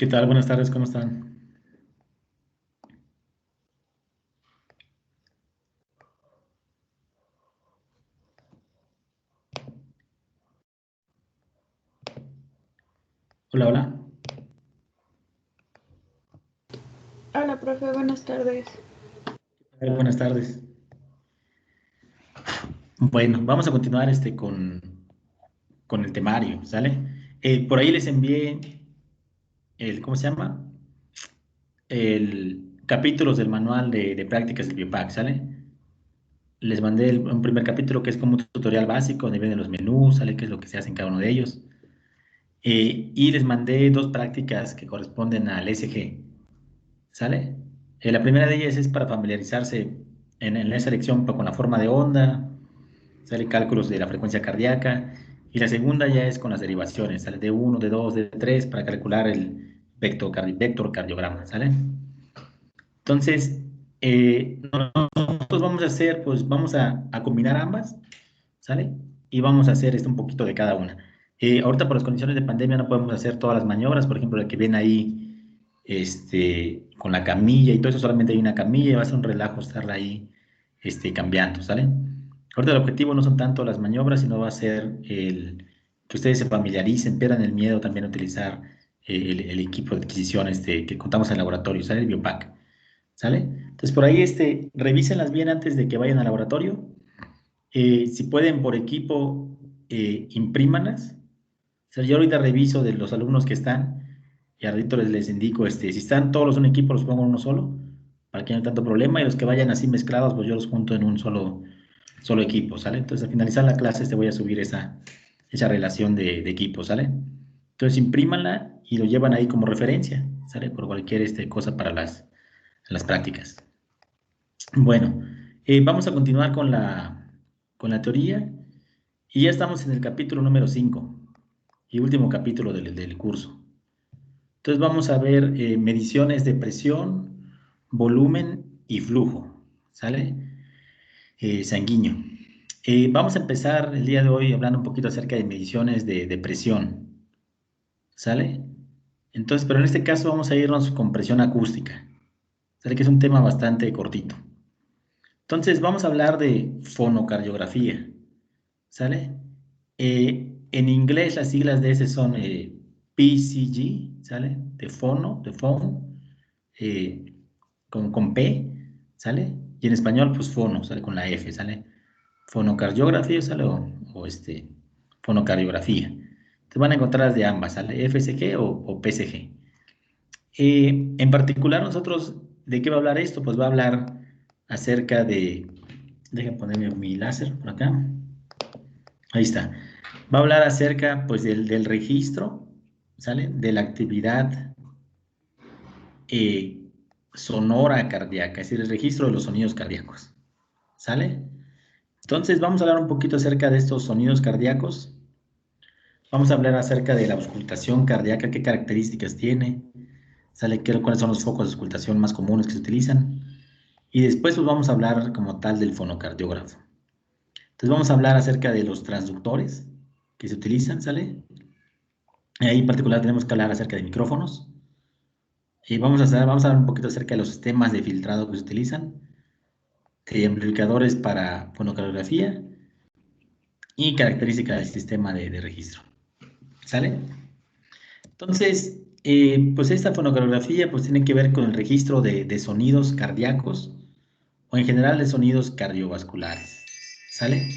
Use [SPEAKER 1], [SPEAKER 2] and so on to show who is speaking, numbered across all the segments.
[SPEAKER 1] ¿Qué tal? Buenas tardes, ¿cómo están? Hola, hola.
[SPEAKER 2] Hola, profe, buenas tardes.
[SPEAKER 1] Buenas tardes. Bueno, vamos a continuar con el temario, ¿sale? Por ahí les envié ¿cómo se llama? El capítulos del manual de prácticas del Biopac, ¿sale? Les mandé un primer capítulo que es como un tutorial básico, donde vienen los menús, ¿sale? ¿Qué es lo que se hace en cada uno de ellos? Y les mandé dos prácticas que corresponden al SG, ¿sale? La primera de ellas es para familiarizarse en esa lección con la forma de onda, sale cálculos de la frecuencia cardíaca, y la segunda ya es con las derivaciones, sale de uno, de 2, de 3 para calcular el vector cardiograma, ¿sale? Entonces, nosotros vamos a hacer, pues vamos a combinar ambas, ¿sale? Y vamos a hacer un poquito de cada una. Ahorita por las condiciones de pandemia no podemos hacer todas las maniobras, por ejemplo, la que ven ahí, con la camilla y todo eso, solamente hay una camilla y va a ser un relajo estarla ahí, cambiando, ¿sale? Ahorita el objetivo no son tanto las maniobras, sino va a ser que ustedes se familiaricen, pierdan el miedo también a utilizar el equipo de adquisición que contamos en el laboratorio, ¿sale? El Biopac, ¿sale? Entonces por ahí, revísenlas bien antes de que vayan al laboratorio. Si pueden por equipo, imprímanlas. O sea, yo ahorita reviso de los alumnos que están y ahorita les indico, si están todos en un equipo, los pongo en uno solo, para que no haya tanto problema, y los que vayan así mezclados, pues yo los junto en un solo equipo, ¿sale? Entonces, al finalizar la clase, te voy a subir esa relación de equipos, ¿sale? Entonces, imprímanla y lo llevan ahí como referencia, ¿sale? Por cualquier cosa para las prácticas. Bueno, vamos a continuar con la teoría, y ya estamos en el capítulo número 5 y último capítulo del curso. Entonces vamos a ver mediciones de presión, volumen y flujo, ¿sale? Sanguíneo. Vamos a empezar el día de hoy hablando un poquito acerca de mediciones de presión, ¿sale? Entonces, pero en este caso vamos a irnos con presión acústica, ¿sale? Que es un tema bastante cortito. Entonces vamos a hablar de fonocardiografía, ¿sale? En inglés las siglas de ese son PCG, ¿sale? De phone, eh, con P, ¿sale? Y en español, pues fono, ¿sale? Con la F, ¿sale? Fonocardiografía, ¿sale? O fonocardiografía. Entonces van a encontrar las de ambas, ¿sale? FSG o PSG. En particular, nosotros, ¿de qué va a hablar esto? Pues va a hablar acerca de, déjenme ponerme mi láser por acá. Ahí está. Va a hablar acerca, pues, del registro, ¿sale? De la actividad eh, sonora cardíaca, es decir, el registro de los sonidos cardíacos, ¿sale? Entonces, vamos a hablar un poquito acerca de estos sonidos cardíacos. Vamos a hablar acerca de la auscultación cardíaca, qué características tiene, ¿sale? ¿Cuáles son los focos de auscultación más comunes que se utilizan? Y después, pues, vamos a hablar como tal del fonocardiógrafo. Entonces, vamos a hablar acerca de los transductores que se utilizan, ¿sale? Ahí en particular tenemos que hablar acerca de micrófonos. Y vamos a hablar un poquito acerca de los sistemas de filtrado que se utilizan, amplificadores para fonocardiografía y características del sistema de registro. ¿Sale? Entonces, pues esta fonocardiografía pues tiene que ver con el registro de sonidos cardíacos o en general de sonidos cardiovasculares. ¿Sale?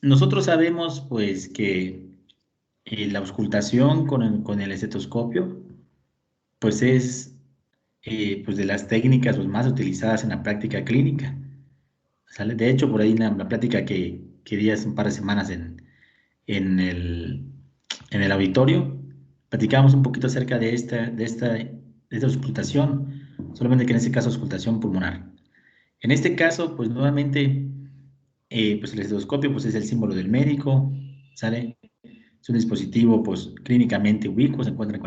[SPEAKER 1] Nosotros sabemos pues que la auscultación con el estetoscopio pues es pues de las técnicas pues, más utilizadas en la práctica clínica, ¿sale? De hecho, por ahí en la plática que di hace un par de semanas en el, en el auditorio, platicábamos un poquito acerca de esta auscultación, solamente que en este caso auscultación pulmonar. En este caso, pues nuevamente, pues el estetoscopio pues, es el símbolo del médico, ¿sale? Es un dispositivo pues clínicamente ubicuo, se encuentra en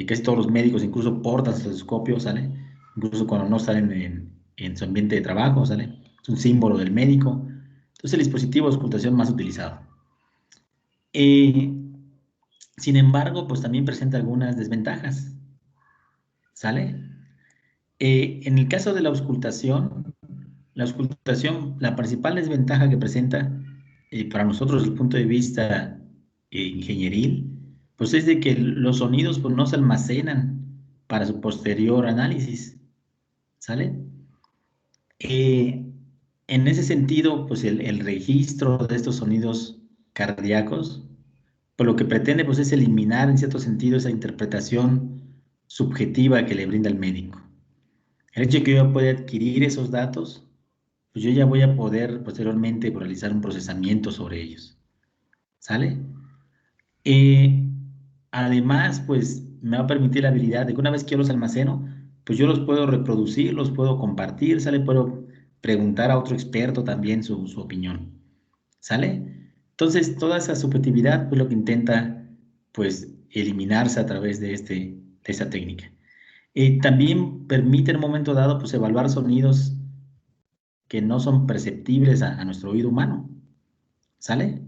[SPEAKER 1] casi todos los médicos incluso portan estetoscopio, ¿sale? Incluso cuando no están en su ambiente de trabajo, ¿sale? Es un símbolo del médico. Entonces el dispositivo de auscultación más utilizado. Eh, Sin embargo, pues también presenta algunas desventajas, ¿sale? En el caso de la auscultación, la principal desventaja que presenta para nosotros desde el punto de vista ingenieril, pues es de que los sonidos pues, no se almacenan para su posterior análisis, ¿sale? Eh, en ese sentido, pues el registro de estos sonidos cardíacos, pues lo que pretende pues, es eliminar en cierto sentido esa interpretación subjetiva que le brinda el médico. El hecho de que yo pueda adquirir esos datos, pues yo ya voy a poder posteriormente realizar un procesamiento sobre ellos. ¿Sale? Eh, Además, pues me va a permitir la habilidad de que una vez que yo los almaceno, pues yo los puedo reproducir, los puedo compartir, ¿sale? Puedo preguntar a otro experto también su opinión. ¿Sale? Entonces, toda esa subjetividad, pues lo que intenta, pues, eliminarse a través de esta técnica. También permite en un momento dado, pues, evaluar sonidos que no son perceptibles a nuestro oído humano, ¿sale?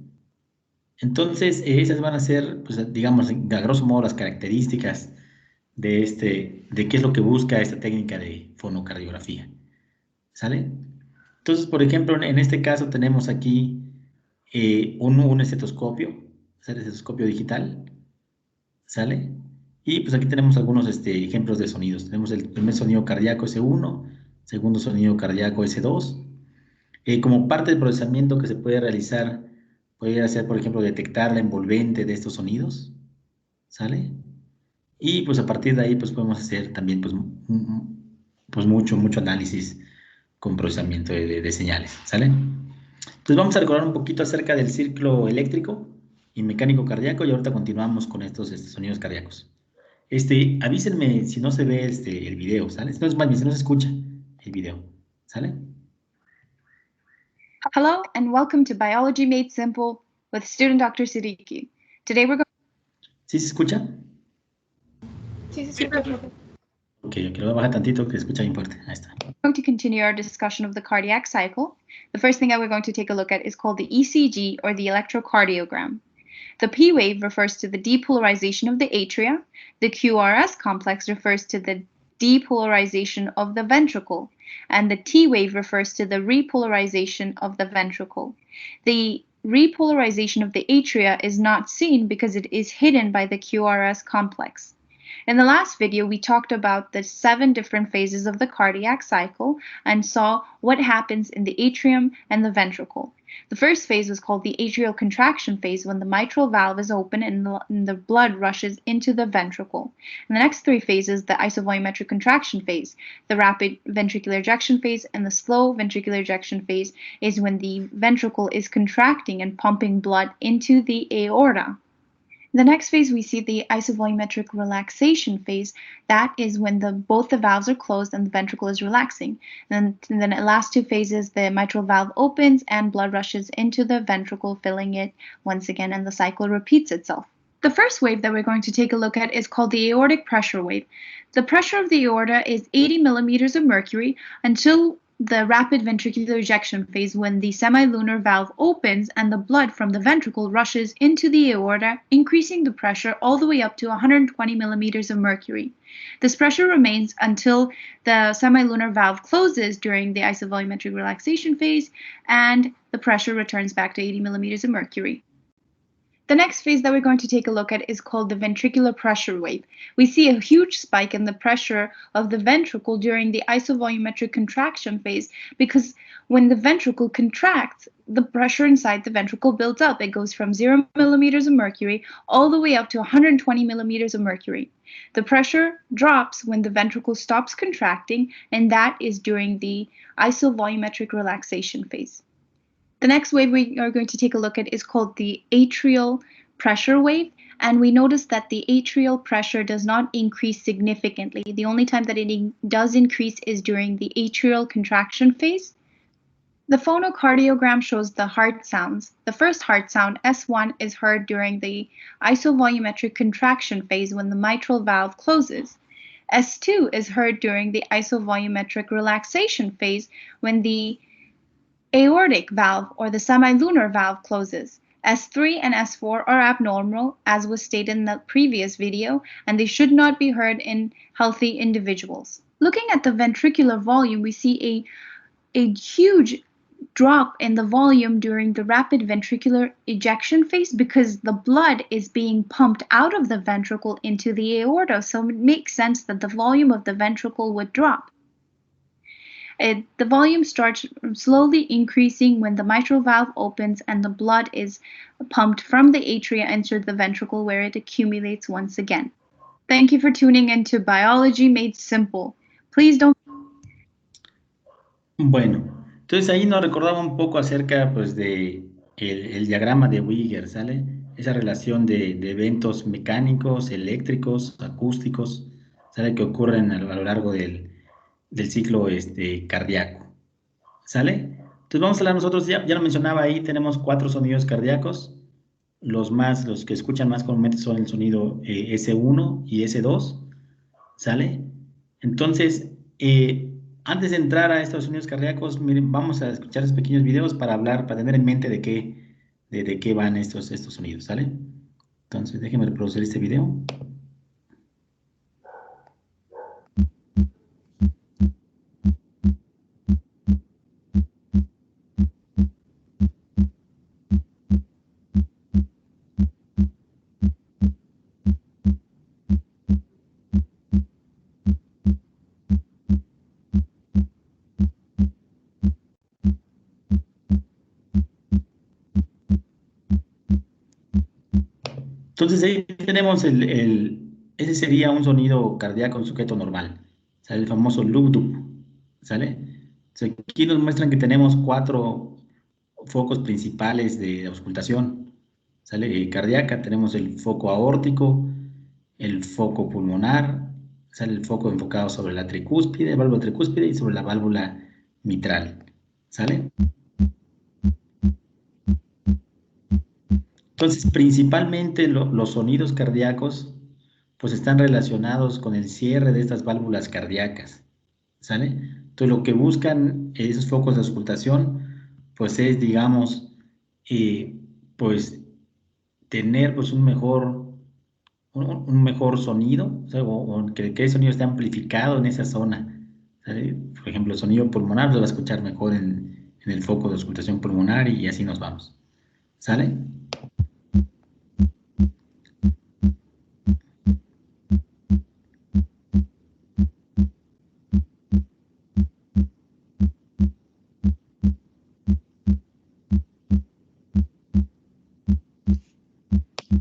[SPEAKER 1] Entonces, esas van a ser, pues, digamos, a grosso modo, las características de qué es lo que busca esta técnica de fonocardiografía, ¿sale? Entonces, por ejemplo, en este caso tenemos aquí un estetoscopio, ¿sale? Estetoscopio digital, ¿sale? Y pues aquí tenemos algunos ejemplos de sonidos. Tenemos el primer sonido cardíaco S1, segundo sonido cardíaco S2. Como parte del procesamiento que se puede realizar, puede hacer, por ejemplo, detectar la envolvente de estos sonidos, ¿sale? Y pues a partir de ahí, pues podemos hacer también, pues mucho análisis con procesamiento de señales, ¿sale? Entonces vamos a recordar un poquito acerca del ciclo eléctrico y mecánico cardíaco y ahorita continuamos con estos sonidos cardíacos. Avísenme si no se ve el video, ¿sale? No es más bien, si no se escucha el video, ¿sale?
[SPEAKER 2] Hello and welcome to Biology Made Simple with student Dr. Siddiqui. Today we're
[SPEAKER 1] ¿Sí se escucha?
[SPEAKER 2] Sí, profe.
[SPEAKER 1] Ok, lo voy a bajar tantito que se escucha bien fuerte. Ahí está.
[SPEAKER 2] going to continue our discussion of the cardiac cycle. The first thing that we're going to take a look at is called the ECG, or the electrocardiogram. The P wave refers to the depolarization of the atria. The QRS complex refers to the depolarization of the ventricle, and the T wave refers to the repolarization of the ventricle. The repolarization of the atria is not seen because it is hidden by the QRS complex. In the last video, we talked about the 7 different phases of the cardiac cycle and saw what happens in the atrium and the ventricle. The first phase was called the atrial contraction phase, when the mitral valve is open and the blood rushes into the ventricle. In the next 3 phases, the isovolumetric contraction phase, the rapid ventricular ejection phase, and the slow ventricular ejection phase is when the ventricle is contracting and pumping blood into the aorta. In the next phase, we see the isovolumetric relaxation phase. That is when both the valves are closed and the ventricle is relaxing. And then the last 2 phases, the mitral valve opens and blood rushes into the ventricle, filling it once again, and the cycle repeats itself. The first wave that we're going to take a look at is called the aortic pressure wave. The pressure of the aorta is 80 millimeters of mercury until the rapid ventricular ejection phase, when the semilunar valve opens and the blood from the ventricle rushes into the aorta, increasing the pressure all the way up to 120 millimeters of mercury. This pressure remains until the semilunar valve closes during the isovolumetric relaxation phase, and the pressure returns back to 80 millimeters of mercury. The next phase that we're going to take a look at is called the ventricular pressure wave. We see a huge spike in the pressure of the ventricle during the isovolumetric contraction phase, because when the ventricle contracts, the pressure inside the ventricle builds up. It goes from 0 millimeters of mercury all the way up to 120 millimeters of mercury. The pressure drops when the ventricle stops contracting, and that is during the isovolumetric relaxation phase. The next wave we are going to take a look at is called the atrial pressure wave, and we notice that the atrial pressure does not increase significantly. The only time that it does increase is during the atrial contraction phase. The phonocardiogram shows the heart sounds. The first heart sound, S1, is heard during the isovolumetric contraction phase when the mitral valve closes. S2 is heard during the isovolumetric relaxation phase when the aortic valve or the semilunar valve closes. S3 and S4 are abnormal, as was stated in the previous video, and they should not be heard in healthy individuals. Looking at the ventricular volume, we see a huge drop in the volume during the rapid ventricular ejection phase because the blood is being pumped out of the ventricle into the aorta, so it makes sense that the volume of the ventricle would drop. The volume starts slowly increasing when the mitral valve opens and the blood is pumped from the atria into the ventricle where it accumulates once again. Thank you for tuning into Biology Made Simple. Please don't...
[SPEAKER 1] Bueno, entonces ahí nos recordaba un poco acerca pues de el diagrama de Wigger, ¿sale? Esa relación de eventos mecánicos, eléctricos, acústicos, ¿sale? Que ocurren a lo largo del ciclo cardíaco, ¿sale? Entonces vamos a hablar nosotros, ya lo mencionaba ahí, tenemos 4 sonidos cardíacos. Los que escuchan más comúnmente son el sonido S1 y S2, ¿sale? Entonces, antes de entrar a estos sonidos cardíacos, miren, vamos a escuchar estos pequeños videos para hablar, para tener en mente de qué van estos sonidos, ¿sale? Entonces, déjenme reproducir este video. Entonces ahí tenemos ese sería un sonido cardíaco en sujeto normal, ¿sale? El famoso lub-dub, ¿sale? Entonces, aquí nos muestran que tenemos 4 focos principales de auscultación, ¿sale? Cardíaca, tenemos el foco aórtico, el foco pulmonar, sale el foco enfocado sobre la tricúspide, válvula tricúspide y sobre la válvula mitral, ¿sale? Entonces, principalmente los sonidos cardíacos, pues están relacionados con el cierre de estas válvulas cardíacas, ¿sale? Entonces, lo que buscan esos focos de auscultación, pues es, digamos, pues tener pues un mejor sonido, o sea, o que el sonido esté amplificado en esa zona, ¿sale? Por ejemplo, el sonido pulmonar lo va a escuchar mejor en el foco de auscultación pulmonar y así nos vamos, ¿sale?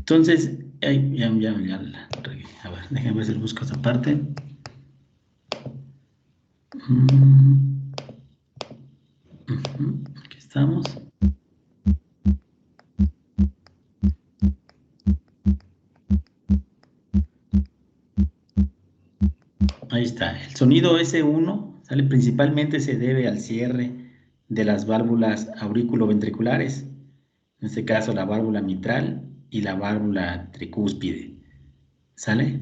[SPEAKER 1] Entonces, a ver, déjenme ver si busco esa parte. Aquí estamos. Ahí está. El sonido S1, ¿sale? Principalmente se debe al cierre de las válvulas auriculoventriculares, en este caso la válvula mitral y la válvula tricúspide, ¿sale?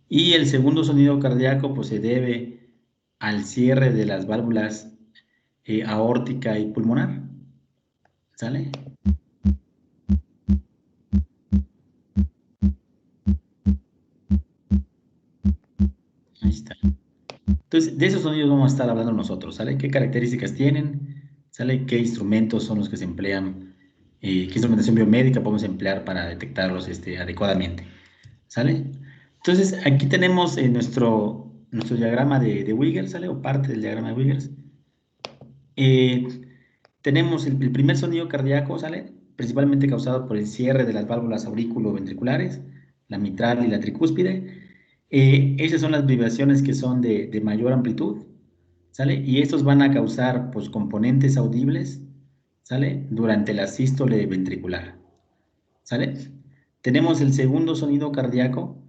[SPEAKER 1] Y el segundo sonido cardíaco pues se debe al cierre de las válvulas aórtica y pulmonar, ¿sale? Ahí está. Entonces, de esos sonidos vamos a estar hablando nosotros, ¿sale? ¿Qué características tienen? ¿Sale? ¿Qué instrumentos son los que se emplean? ¿Qué instrumentación biomédica podemos emplear para detectarlos adecuadamente? ¿Sale? Entonces, aquí tenemos nuestro diagrama de Wigger, ¿sale? O parte del diagrama de Wigger. Tenemos el primer sonido cardíaco, ¿sale? Principalmente causado por el cierre de las válvulas auriculoventriculares, la mitral y la tricúspide. Esas son las vibraciones que son de mayor amplitud, ¿sale? Y estos van a causar, pues, componentes audibles, ¿sale? Durante la sístole ventricular, ¿sale? Tenemos el segundo sonido cardíaco,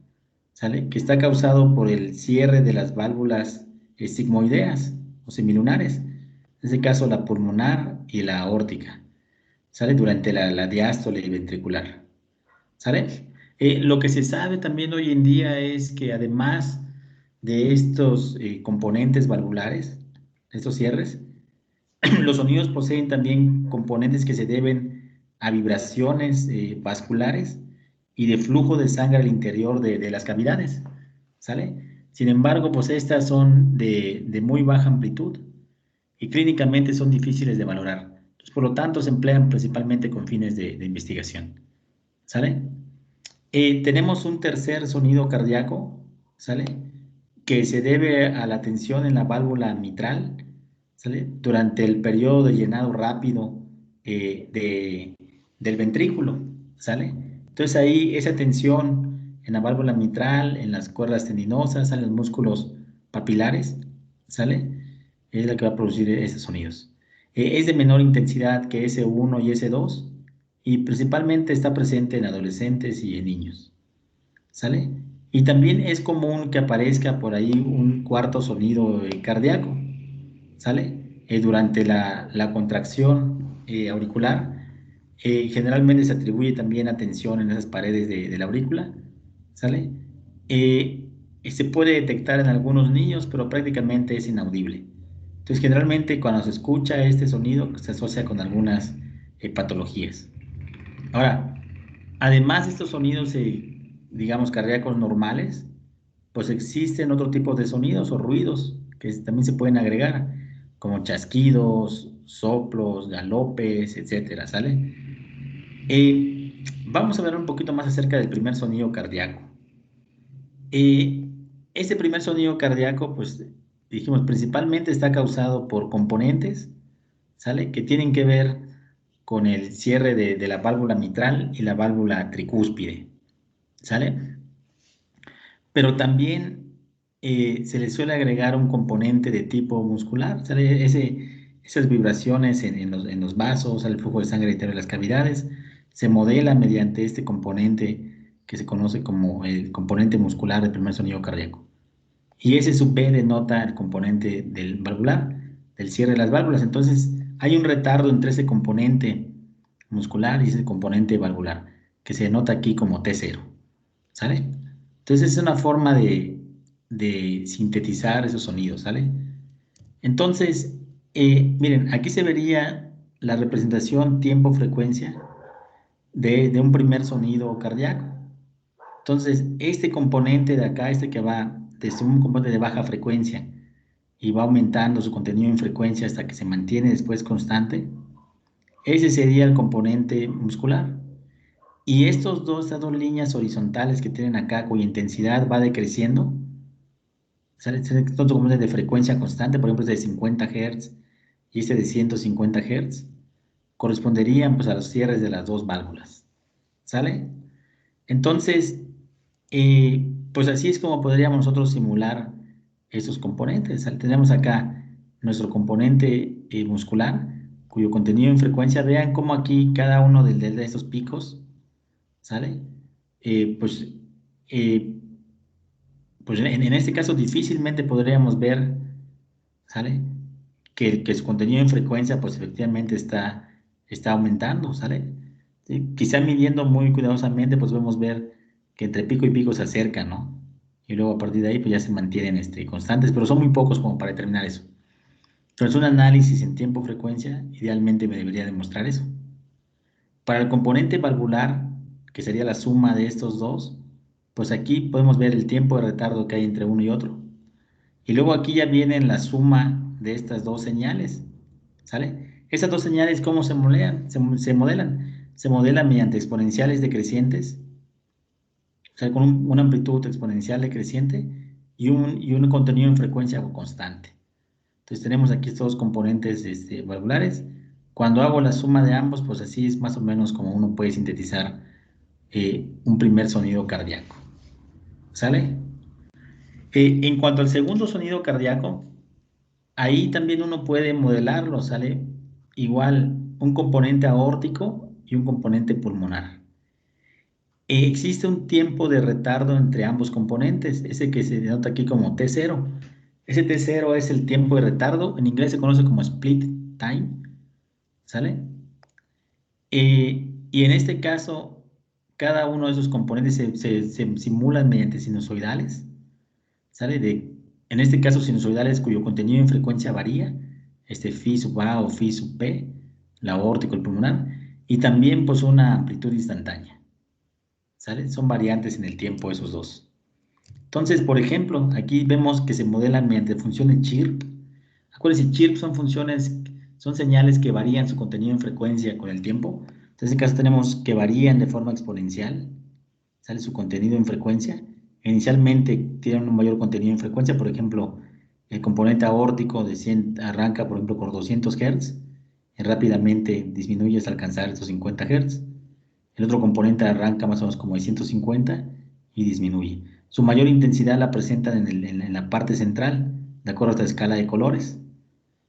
[SPEAKER 1] ¿sale? Que está causado por el cierre de las válvulas sigmoideas o semilunares, en este caso la pulmonar y la aórtica, ¿sale? Durante la diástole ventricular, ¿sale? Lo que se sabe también hoy en día es que además de estos componentes valvulares, estos cierres, los sonidos poseen también componentes que se deben a vibraciones vasculares y de flujo de sangre al interior de las cavidades, ¿sale? Sin embargo, pues estas son de muy baja amplitud y clínicamente son difíciles de valorar. Entonces, por lo tanto, se emplean principalmente con fines de investigación, ¿sale? Tenemos un tercer sonido cardíaco, ¿sale? Que se debe a la tensión en la válvula mitral, ¿sale? Durante el periodo de llenado rápido del ventrículo, ¿sale? Entonces ahí esa tensión en la válvula mitral, en las cuerdas tendinosas, en los músculos papilares, ¿sale? Es la que va a producir esos sonidos. Es de menor intensidad que S1 y S2 y principalmente está presente en adolescentes y en niños, ¿sale? Y también es común que aparezca por ahí un cuarto sonido cardíaco, ¿sale? Durante la contracción auricular, generalmente se atribuye también a tensión en esas paredes de la aurícula, ¿sale? Se puede detectar en algunos niños, pero prácticamente es inaudible. Entonces, generalmente cuando se escucha este sonido, se asocia con algunas patologías. Ahora, además de estos sonidos, digamos, cardíacos normales, pues existen otro tipo de sonidos o ruidos que también se pueden agregar, como chasquidos, soplos, galopes, etcétera, ¿sale? Vamos a hablar un poquito más acerca del primer sonido cardíaco. Este primer sonido cardíaco, pues dijimos, principalmente está causado por componentes, ¿sale? Que tienen que ver con el cierre de la válvula mitral y la válvula tricúspide, ¿sale? Pero también se le suele agregar un componente de tipo muscular, ¿sale? Esas vibraciones en los vasos, el flujo de sangre interior de las cavidades, se modela mediante este componente que se conoce como el componente muscular del primer sonido cardíaco. Y ese sub B denota el componente del valvular, del cierre de las válvulas. Entonces, hay un retardo entre ese componente muscular y ese componente valvular, que se denota aquí como T0, ¿sale? Entonces, es una forma de sintetizar esos sonidos, ¿sale? Entonces, miren, aquí se vería la representación tiempo-frecuencia de un primer sonido cardíaco. Entonces, este componente de acá, este que va desde un componente de baja frecuencia y va aumentando su contenido en frecuencia hasta que se mantiene después constante, ese sería el componente muscular. Y estas dos líneas horizontales que tienen acá, cuya intensidad va decreciendo, estos componentes de frecuencia constante, por ejemplo, este de 50 Hz y este de 150 Hz, corresponderían pues a los cierres de las dos válvulas, ¿sale? Entonces, pues así es como podríamos nosotros simular estos componentes. Tenemos acá nuestro componente muscular, cuyo contenido en frecuencia, vean cómo aquí cada uno de estos picos, ¿sale? Eh, pues, eh, pues en este caso difícilmente podríamos ver, ¿sale? Que su contenido en frecuencia, pues efectivamente está aumentando, ¿sale? Sí, quizá midiendo muy cuidadosamente, pues podemos ver que entre pico y pico se acercan, ¿no? Y luego a partir de ahí, pues ya se mantienen constantes, pero son muy pocos como para determinar eso. Entonces, un análisis en tiempo-frecuencia idealmente me debería demostrar eso. Para el componente valvular, que sería la suma de estos dos, pues aquí podemos ver el tiempo de retardo que hay entre uno y otro. Y luego aquí ya viene la suma de estas dos señales, ¿sale? Estas dos señales, ¿cómo se modelan? Se modelan. Se modelan mediante exponenciales decrecientes, o sea, con una amplitud exponencial decreciente y un contenido en frecuencia constante. Entonces tenemos aquí estos dos componentes valvulares. Cuando hago la suma de ambos, pues así es más o menos como uno puede sintetizar un primer sonido cardíaco, ¿sale? En cuanto al segundo sonido cardíaco, ahí también uno puede modelarlo, ¿sale? Igual un componente aórtico y un componente pulmonar. Existe un tiempo de retardo entre ambos componentes, ese que se denota aquí como T0. Ese T0 es el tiempo de retardo, en inglés se conoce como split time, ¿sale? Y en este caso, cada uno de esos componentes se simulan mediante sinusoidales, ¿sale? en este caso sinusoidales cuyo contenido en frecuencia varía, phi sub A o phi sub P, la aórtica o el pulmonar, y también pues una amplitud instantánea, ¿sale? Son variantes en el tiempo esos dos. Entonces, por ejemplo, aquí vemos que se modelan mediante funciones chirp. Acuérdense, chirp son funciones, son señales que varían su contenido en frecuencia con el tiempo. Entonces, en este caso tenemos que varían de forma exponencial, sale su contenido en frecuencia. Inicialmente tienen un mayor contenido en frecuencia, por ejemplo, el componente aórtico de 100 arranca, por ejemplo, por 200 Hz, y rápidamente disminuye hasta alcanzar estos 50 Hz. El otro componente arranca más o menos como de 150 y disminuye. Su mayor intensidad la presentan en la parte central, de acuerdo a esta escala de colores.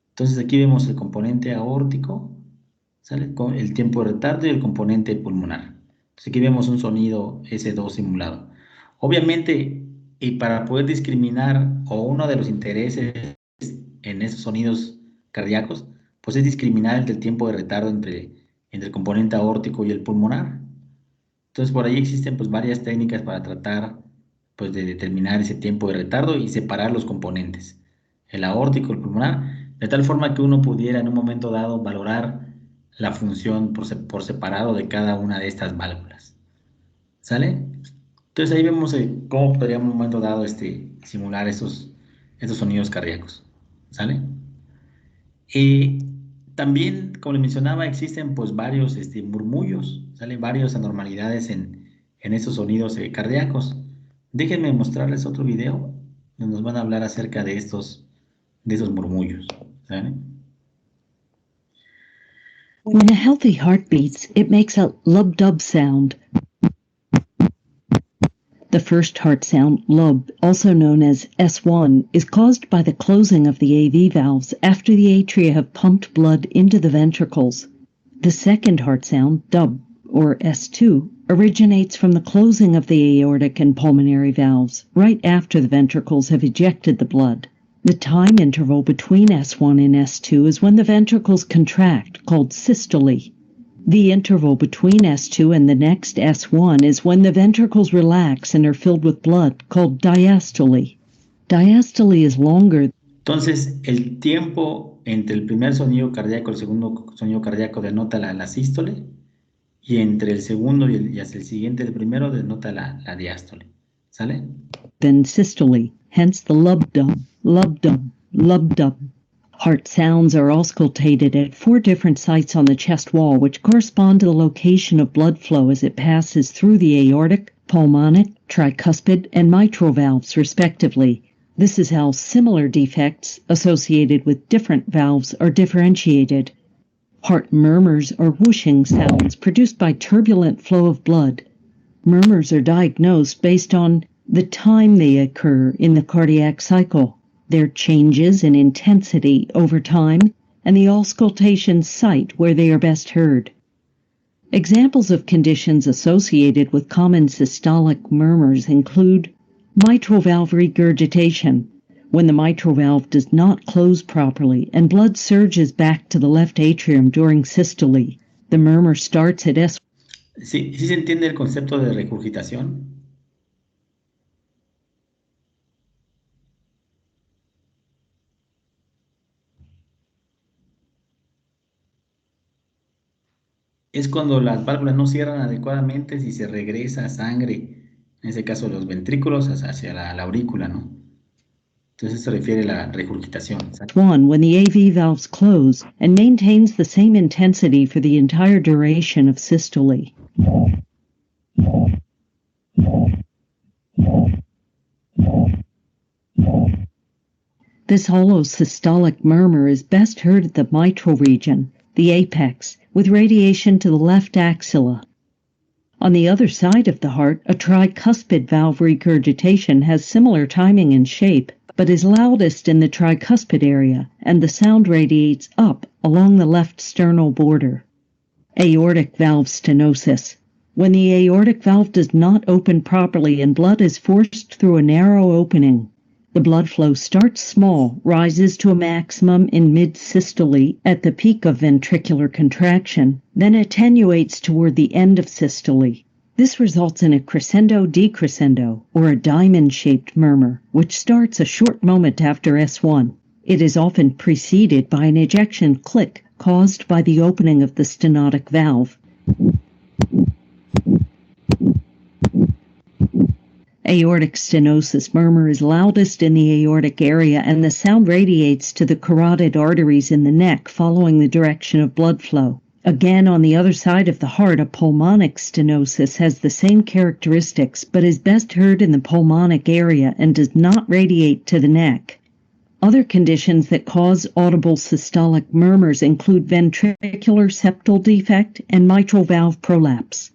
[SPEAKER 1] Entonces aquí vemos el componente aórtico, ¿sale? Con el tiempo de retardo y el componente pulmonar. Entonces aquí vemos un sonido S2 simulado. Obviamente, y para poder discriminar, o uno de los intereses en esos sonidos cardíacos, pues es discriminar entre el tiempo de retardo entre el componente aórtico y el pulmonar. Entonces por ahí existen pues varias técnicas para tratar pues de determinar ese tiempo de retardo y separar los componentes, el aórtico, el pulmonar, de tal forma que uno pudiera en un momento dado valorar la función por separado de cada una de estas válvulas. ¿Sale? Entonces ahí vemos cómo podríamos en un momento dado simular esos sonidos cardíacos. ¿Sale? Y también, como le mencionaba, existen pues varios murmullos, ¿sale? Varias anormalidades en esos sonidos cardíacos. Déjenme mostrarles otro video donde nos van a hablar acerca de esos murmullos, ¿sale?
[SPEAKER 3] When a healthy heart beats, it makes a lub-dub sound. The first heart sound, lub, also known as S1, is caused by the closing of the AV valves after the atria have pumped blood into the ventricles. The second heart sound, dub, or S2, originates from the closing of the aortic and pulmonary valves right after the ventricles have ejected the blood. The time interval between S1 and S2 is when the ventricles contract, called systole. The interval between S2 and the next S1 is when the ventricles relax and are filled with blood, called diastole. Diastole is longer.
[SPEAKER 1] Entonces, el tiempo entre el primer sonido cardíaco y el segundo sonido cardíaco denota la sístole, y entre el segundo y hasta el siguiente, el primero, denota la diástole. ¿Sale?
[SPEAKER 3] Then systole, hence the lub-dub, lub-dub, lub-dub. Heart sounds are auscultated at 4 different sites on the chest wall, which correspond to the location of blood flow as it passes through the aortic, pulmonic, tricuspid, and mitral valves, respectively. This is how similar defects associated with different valves are differentiated. Heart murmurs are whooshing sounds produced by turbulent flow of blood. Murmurs are diagnosed based on the time they occur in the cardiac cycle, their changes in intensity over time, and the auscultation site where they are best heard. Examples of conditions associated with common systolic murmurs include mitral valve regurgitation, when the mitral valve does not close properly and blood surges back to the left atrium during systole. The murmur starts at S.
[SPEAKER 1] ¿Sí se entiende el concepto de regurgitación? Es cuando las válvulas no cierran adecuadamente y se regresa sangre, en ese caso los ventrículos, hacia la aurícula, ¿no? Entonces eso se refiere a la regurgitación.
[SPEAKER 3] One, when the AV valves close and maintains the same intensity for the entire duration of systole. This hollow systolic murmur is best heard at the mitral region, the apex, with radiation to the left axilla. On the other side of the heart, a tricuspid valve regurgitation has similar timing and shape, but is loudest in the tricuspid area, and the sound radiates up along the left sternal border. Aortic valve stenosis. When the aortic valve does not open properly and blood is forced through a narrow opening. The blood flow starts small, rises to a maximum in mid-systole at the peak of ventricular contraction, then attenuates toward the end of systole. This results in a crescendo-decrescendo, or a diamond-shaped murmur, which starts a short moment after S1. It is often preceded by an ejection click caused by the opening of the stenotic valve. Aortic stenosis murmur is loudest in the aortic area, and the sound radiates to the carotid arteries in the neck following the direction of blood flow. Again, on the other side of the heart, a pulmonic stenosis has the same characteristics but is best heard in the pulmonic area and does not radiate to the neck. Other conditions that cause audible systolic murmurs include ventricular septal defect and mitral valve prolapse.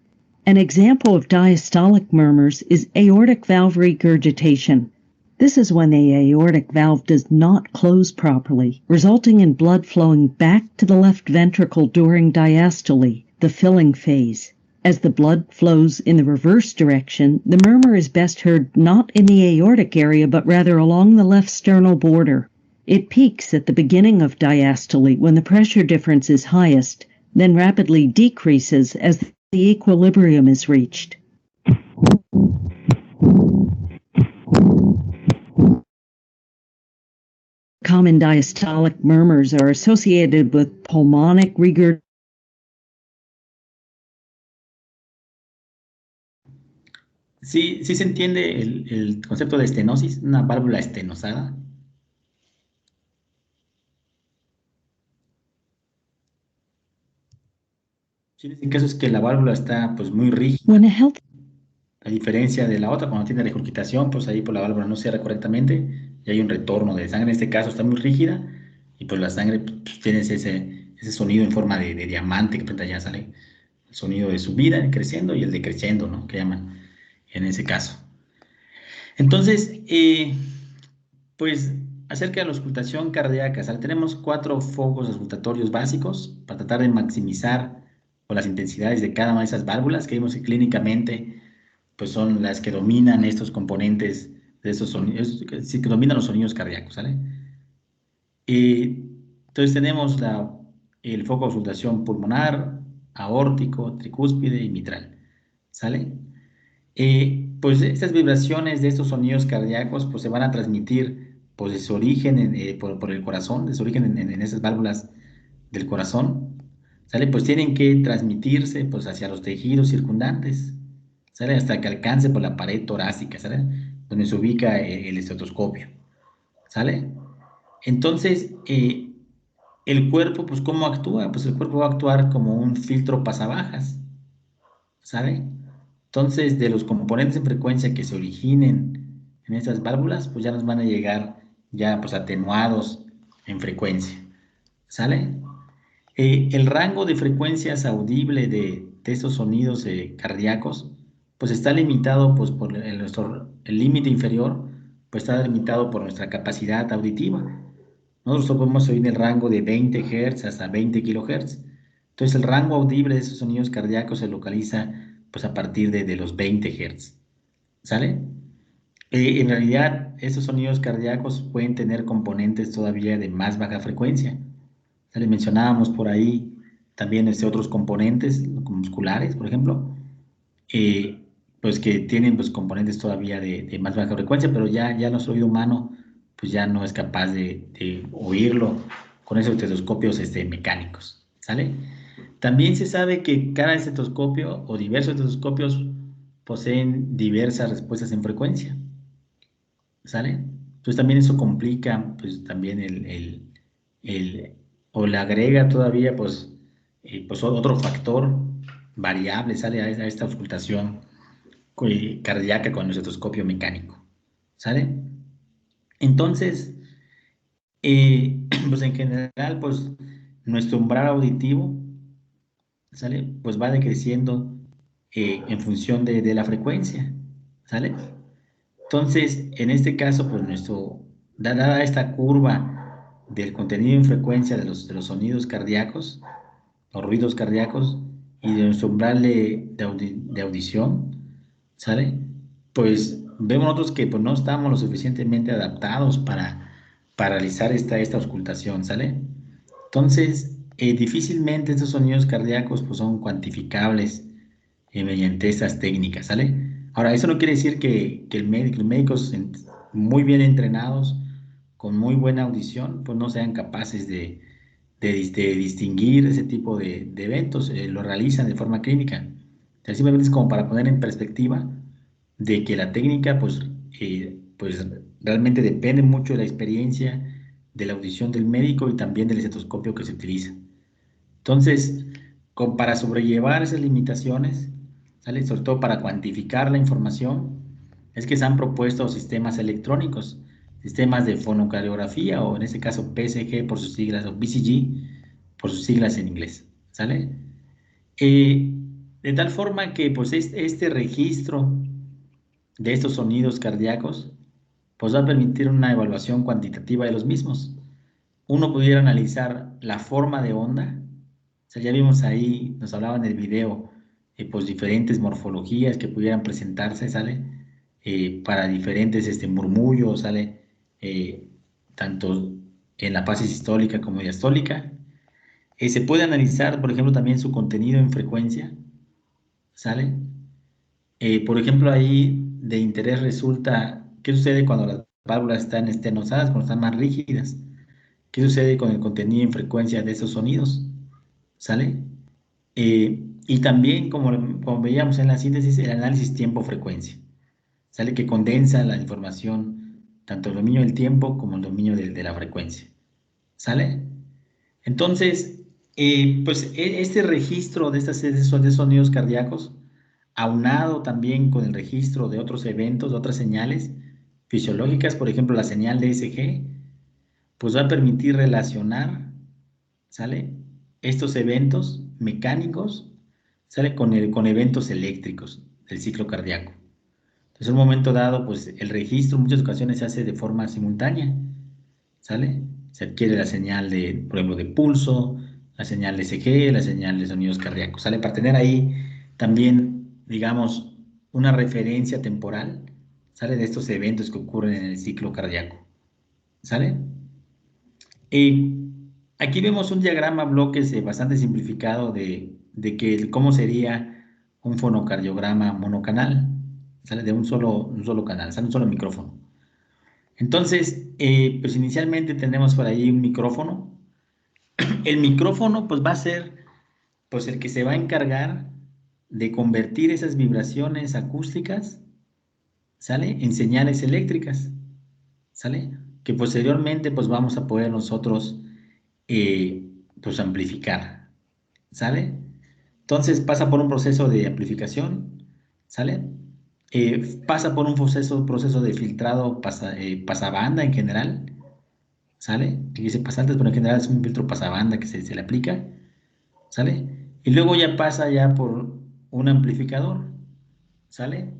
[SPEAKER 3] An example of diastolic murmurs is aortic valve regurgitation. This is when the aortic valve does not close properly, resulting in blood flowing back to the left ventricle during diastole, the filling phase. As the blood flows in the reverse direction, the murmur is best heard not in the aortic area but rather along the left sternal border. It peaks at the beginning of diastole when the pressure difference is highest, then rapidly decreases as the equilibrium is reached. Common diastolic murmurs are associated with pulmonic regurgitation.
[SPEAKER 1] Sí, sí se entiende el concepto de estenosis, una válvula estenosada. Sí, en este caso es que la válvula está pues muy rígida.
[SPEAKER 3] When a healthy
[SPEAKER 1] A diferencia de la otra, cuando tiene regurgitación, pues ahí por la válvula no cierra correctamente y hay un retorno de sangre. En este caso está muy rígida y pues la sangre pues, tiene ese sonido en forma de diamante que pues, ya sale el sonido de subida, el creciendo y el decreciendo, ¿no? Que llaman en ese caso. Entonces, pues acerca de la auscultación cardíaca, ¿sale? Tenemos 4 focos auscultatorios básicos para tratar de maximizar pues, las intensidades de cada una de esas válvulas que vimos que clínicamente pues son las que dominan estos componentes de estos sonidos, sí, que dominan los sonidos cardíacos, ¿sale? Entonces tenemos el foco de auscultación pulmonar, aórtico, tricúspide y mitral, ¿sale? Pues estas vibraciones de estos sonidos cardíacos pues se van a transmitir pues de su origen por el corazón, de su origen en esas válvulas del corazón, ¿sale? Pues tienen que transmitirse pues hacia los tejidos circundantes, ¿sale? Hasta que alcance por la pared torácica, ¿sale? Donde se ubica el estetoscopio, ¿sale? Entonces, el cuerpo, pues, ¿cómo actúa? Pues el cuerpo va a actuar como un filtro pasabajas, ¿sale? Entonces, de los componentes en frecuencia que se originen en estas válvulas, pues ya nos van a llegar ya pues atenuados en frecuencia, ¿sale? El rango de frecuencias audible de estos sonidos cardíacos, pues está limitado pues, por el límite inferior, pues está limitado por nuestra capacidad auditiva. Nosotros podemos oír en el rango de 20 Hz hasta 20 kHz. Entonces el rango audible de esos sonidos cardíacos se localiza pues a partir de los 20 Hz. ¿Sale? En realidad, estos sonidos cardíacos pueden tener componentes todavía de más baja frecuencia. ¿Sale? Mencionábamos por ahí también otros componentes musculares, por ejemplo, pues que tienen pues, componentes todavía de más baja frecuencia, pero ya nuestro oído humano pues ya no es capaz de oírlo con esos estetoscopios mecánicos, ¿sale? También se sabe que cada estetoscopio o diversos estetoscopios poseen diversas respuestas en frecuencia, ¿sale? Entonces también eso complica pues también o le agrega todavía pues, pues otro factor variable, ¿sale? A esta auscultación cardíaca con el estetoscopio mecánico, ¿sale? Entonces, pues en general, pues nuestro umbral auditivo, ¿sale? Pues va decreciendo en función de la frecuencia, ¿sale? Entonces, en este caso, pues dada esta curva del contenido en frecuencia de los sonidos cardíacos, los ruidos cardíacos y de nuestro umbral de audición, ¿sale? Pues vemos nosotros que pues, no estamos lo suficientemente adaptados para realizar esta auscultación, ¿sale? Entonces, difícilmente estos sonidos cardíacos pues, son cuantificables mediante estas técnicas, ¿sale? Ahora, eso no quiere decir que los médicos muy bien entrenados, con muy buena audición, pues no sean capaces de distinguir ese tipo de eventos, lo realizan de forma clínica. O sea, simplemente es como para poner en perspectiva de que la técnica, pues realmente depende mucho de la experiencia, de la audición del médico y también del estetoscopio que se utiliza. Entonces, para sobrellevar esas limitaciones, ¿sale? Sobre todo para cuantificar la información, es que se han propuesto sistemas electrónicos, sistemas de fonocardiografía, o en este caso PSG por sus siglas, o BCG por sus siglas en inglés, ¿sale? Eh, de tal forma que pues este registro de estos sonidos cardíacos pues va a permitir una evaluación cuantitativa de los mismos. Uno pudiera analizar la forma de onda. O sea, ya vimos ahí, nos hablaban en el video, pues diferentes morfologías que pudieran presentarse, ¿sale? Para diferentes murmullos, ¿sale? Tanto en la fase sistólica como diastólica. Se puede analizar, por ejemplo, también su contenido en frecuencia, ¿sale? Por ejemplo, ahí de interés resulta, ¿qué sucede cuando las válvulas están estenosadas, cuando están más rígidas? ¿Qué sucede con el contenido en frecuencia de esos sonidos? ¿Sale? Y también, como veíamos en la síntesis, el análisis tiempo-frecuencia. Sale que condensa la información, tanto el dominio del tiempo como el dominio de la frecuencia. ¿Sale? Entonces, pues este registro de de sonidos cardíacos, aunado también con el registro de otros eventos, de otras señales fisiológicas, por ejemplo, la señal de ECG, pues va a permitir relacionar, ¿sale? Estos eventos mecánicos, ¿sale? Con eventos eléctricos del ciclo cardíaco. Entonces, en un momento dado, pues el registro en muchas ocasiones se hace de forma simultánea, ¿sale? Se adquiere la señal por ejemplo, de pulso, la señal de ECG, la señal de sonidos cardíacos, ¿sale? Para tener ahí también, digamos, una referencia temporal, ¿sale? De estos eventos que ocurren en el ciclo cardíaco, ¿sale? Aquí vemos un diagrama bloques bastante simplificado de cómo sería un fonocardiograma monocanal, ¿sale? De un solo canal, ¿sale? Un solo micrófono. Entonces, pues inicialmente tenemos por ahí un micrófono. El micrófono pues va a ser pues el que se va a encargar de convertir esas vibraciones acústicas, ¿sale? En señales eléctricas, ¿sale? Que posteriormente pues vamos a poder nosotros pues amplificar, ¿sale? Entonces pasa por un proceso de amplificación, ¿sale? Pasa por un proceso de filtrado pasabanda en general, ¿sale? Que dice pasantes, pero en general es un filtro pasabanda que se le aplica, ¿sale? Y luego ya pasa ya por un amplificador, ¿sale?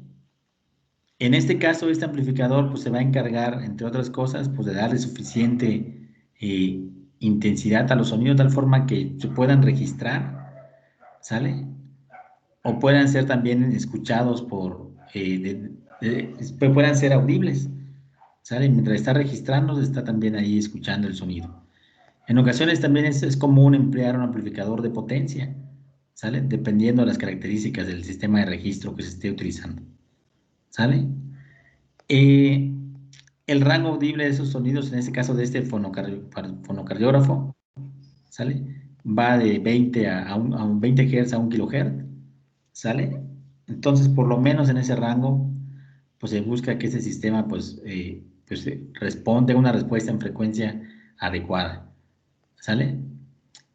[SPEAKER 1] En este caso, este amplificador pues, se va a encargar, entre otras cosas, pues, de darle suficiente intensidad a los sonidos, de tal forma que se puedan registrar, ¿sale? O puedan ser también escuchados puedan ser audibles, ¿sale? Mientras está registrando, se está también ahí escuchando el sonido. En ocasiones también es común emplear un amplificador de potencia, ¿sale? Dependiendo de las características del sistema de registro que se esté utilizando, ¿sale? Eh, el rango audible de esos sonidos, en este caso de este fonocardiógrafo, ¿sale? Va de 20 a 20 Hz a 1 kHz, ¿sale? Entonces, por lo menos en ese rango, pues se busca que ese sistema, responde a una respuesta en frecuencia adecuada, ¿sale?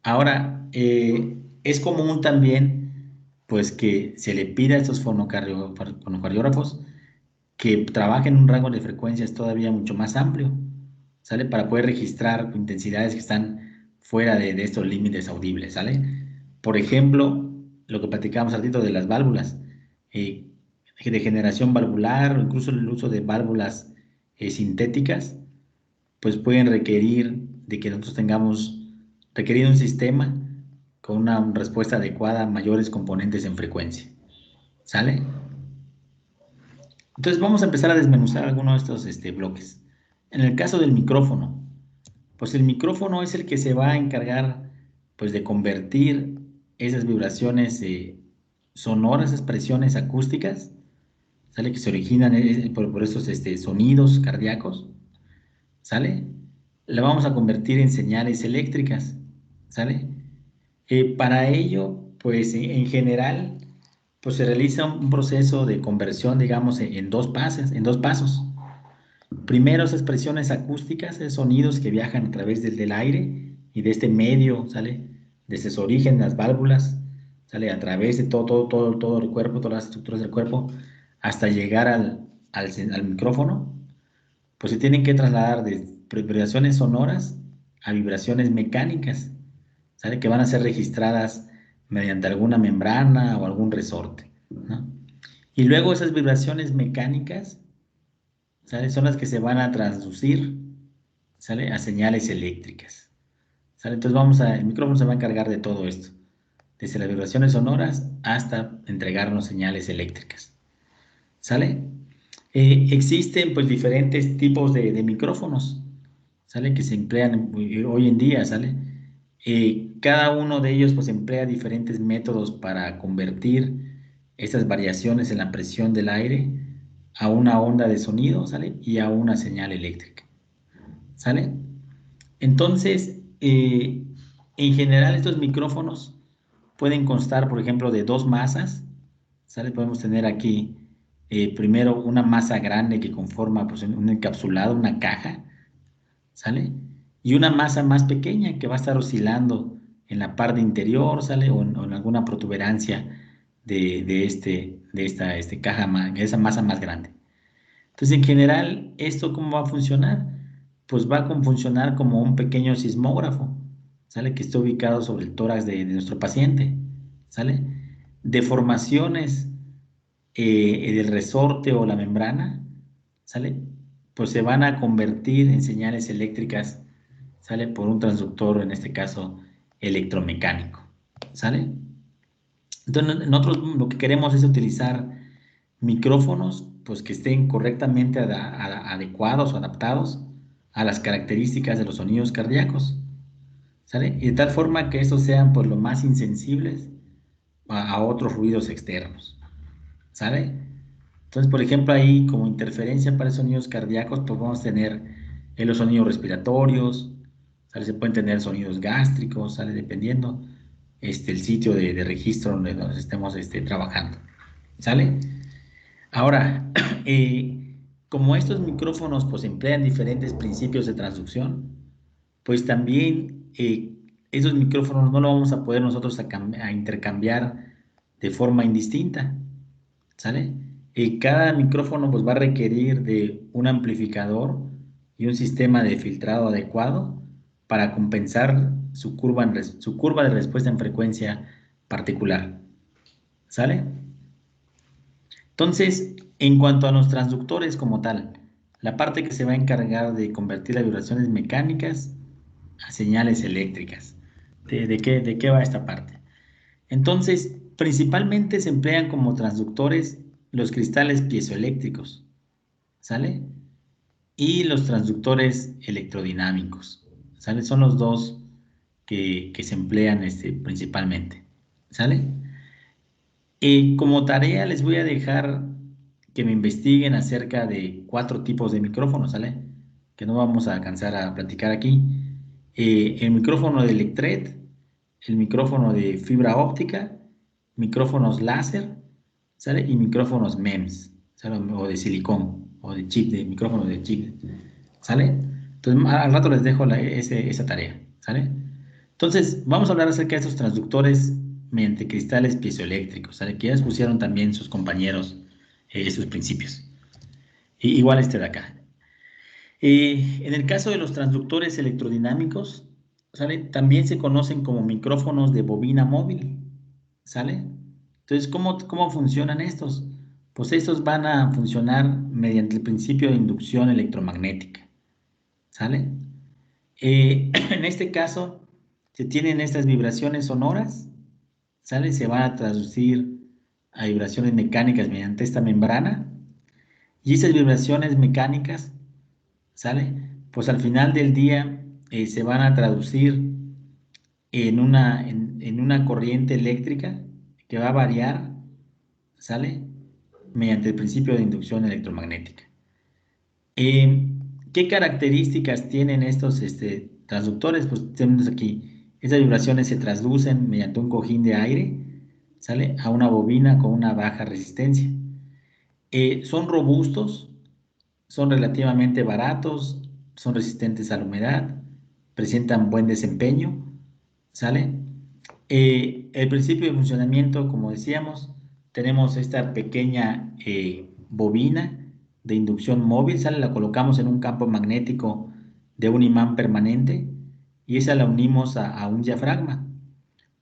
[SPEAKER 1] Ahora, es común también, pues, que se le pida a estos fonocardiógrafos que trabajen en un rango de frecuencias todavía mucho más amplio, ¿sale? Para poder registrar intensidades que están fuera de estos límites audibles, ¿sale? Por ejemplo, lo que platicábamos al ratito de las válvulas, eh, de generación valvular o incluso el uso de válvulas sintéticas, pues pueden requerir de que nosotros tengamos requerido un sistema con una respuesta adecuada a mayores componentes en frecuencia, ¿sale? Entonces vamos a empezar a desmenuzar algunos de estos bloques. En el caso del micrófono, pues el micrófono es el que se va a encargar pues de convertir esas vibraciones sonoras, expresiones acústicas, ¿sale? Que se originan por estos sonidos cardíacos, ¿sale? La vamos a convertir en señales eléctricas, ¿sale? Para ello, pues en general, pues se realiza un proceso de conversión, digamos, en dos pasos. Primero, esas presiones acústicas, esos sonidos que viajan a través del aire y de este medio, ¿sale? Desde su origen, las válvulas, ¿sale? A través de todo el cuerpo, todas las estructuras del cuerpo, hasta llegar al micrófono, pues se tienen que trasladar de vibraciones sonoras a vibraciones mecánicas, ¿sale? Que van a ser registradas mediante alguna membrana o algún resorte, ¿no? Y luego esas vibraciones mecánicas, ¿sale? Son las que se van a transducir, ¿sale? A señales eléctricas, ¿sale? Entonces el micrófono se va a encargar de todo esto, desde las vibraciones sonoras hasta entregarnos señales eléctricas, ¿sale? Existen pues diferentes tipos de micrófonos, ¿sale? Que se emplean hoy en día, ¿sale? Cada uno de ellos pues emplea diferentes métodos para convertir estas variaciones en la presión del aire a una onda de sonido, ¿sale? Y a una señal eléctrica, ¿sale? Entonces, en general estos micrófonos pueden constar, por ejemplo, de dos masas, ¿sale? Podemos tener aquí primero una masa grande que conforma pues, un encapsulado, una caja, ¿sale? Y una masa más pequeña que va a estar oscilando en la parte interior, ¿sale? O en alguna protuberancia de esta caja, esa masa más grande. Entonces, en general, ¿esto cómo va a funcionar? Pues va a funcionar como un pequeño sismógrafo, ¿sale? Que está ubicado sobre el tórax de nuestro paciente, ¿sale? Deformaciones del resorte o la membrana, ¿sale? Pues se van a convertir en señales eléctricas, ¿sale? Por un transductor, en este caso, electromecánico, ¿sale? Entonces, nosotros lo que queremos es utilizar micrófonos, pues que estén correctamente adecuados o adaptados a las características de los sonidos cardíacos, ¿sale? Y de tal forma que estos sean, pues, lo más insensibles a otros ruidos externos, ¿sale? Entonces, por ejemplo, ahí como interferencia para sonidos cardíacos, pues vamos a tener los sonidos respiratorios, ¿sale? Se pueden tener sonidos gástricos, ¿sale? Dependiendo el sitio de registro donde nos estemos trabajando, ¿sale? Ahora, como estos micrófonos pues emplean diferentes principios de transducción, pues también esos micrófonos no lo vamos a poder nosotros a intercambiar de forma indistinta, ¿sale? Cada micrófono pues va a requerir de un amplificador y un sistema de filtrado adecuado para compensar su curva de respuesta en frecuencia particular, ¿sale? Entonces, en cuanto a los transductores como tal, la parte que se va a encargar de convertir las vibraciones mecánicas a señales eléctricas. ¿De qué va esta parte? Entonces, principalmente se emplean como transductores los cristales piezoeléctricos, ¿sale? Y los transductores electrodinámicos, ¿sale? Son los dos que se emplean principalmente, ¿sale? Como tarea les voy a dejar que me investiguen acerca de 4 tipos de micrófonos, ¿sale? Que no vamos a alcanzar a platicar aquí. El micrófono de Electret, el micrófono de fibra óptica, micrófonos láser, ¿sale? Y micrófonos MEMS, ¿sale? O de silicón, o de chip, de micrófono de chip, ¿sale? Entonces, al rato les dejo esa tarea, ¿sale? Entonces, vamos a hablar acerca de estos transductores mediante cristales piezoeléctricos, ¿sale? Que ya expusieron también sus compañeros sus principios. Igual de acá. En el caso de los transductores electrodinámicos, ¿sale? También se conocen como micrófonos de bobina móvil, ¿sale? Entonces, ¿cómo funcionan estos? Pues estos van a funcionar mediante el principio de inducción electromagnética, ¿sale? En este caso, se tienen estas vibraciones sonoras, ¿sale? Se van a traducir a vibraciones mecánicas mediante esta membrana, y esas vibraciones mecánicas, ¿sale? Pues al final del día se van a traducir en una corriente eléctrica que va a variar ¿sale? Mediante el principio de inducción electromagnética. Eh, ¿Qué características tienen estos transductores? Pues tenemos aquí, estas vibraciones se traducen mediante un cojín de aire, ¿sale? A una bobina con una baja resistencia. Son robustos, son relativamente baratos, son resistentes a la humedad, presentan buen desempeño, ¿sale? El principio de funcionamiento, como decíamos, tenemos esta pequeña bobina de inducción móvil, ¿sale? La colocamos en un campo magnético de un imán permanente y esa la unimos a un diafragma.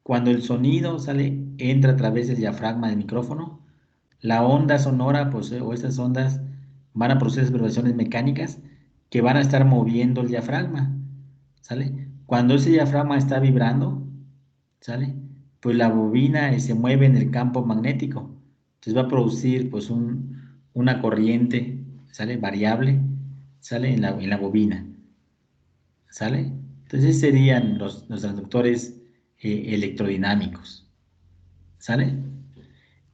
[SPEAKER 1] Cuando el sonido, ¿sale? Entra a través del diafragma del micrófono, la onda sonora, pues, o esas ondas van a producir vibraciones mecánicas que van a estar moviendo el diafragma, ¿sale? Cuando ese diafragma está vibrando, ¿sale? Pues la bobina se mueve en el campo magnético. Entonces va a producir pues una corriente, ¿sale? Variable, ¿sale? En la bobina, ¿sale? Entonces serían los transductores electrodinámicos, ¿sale?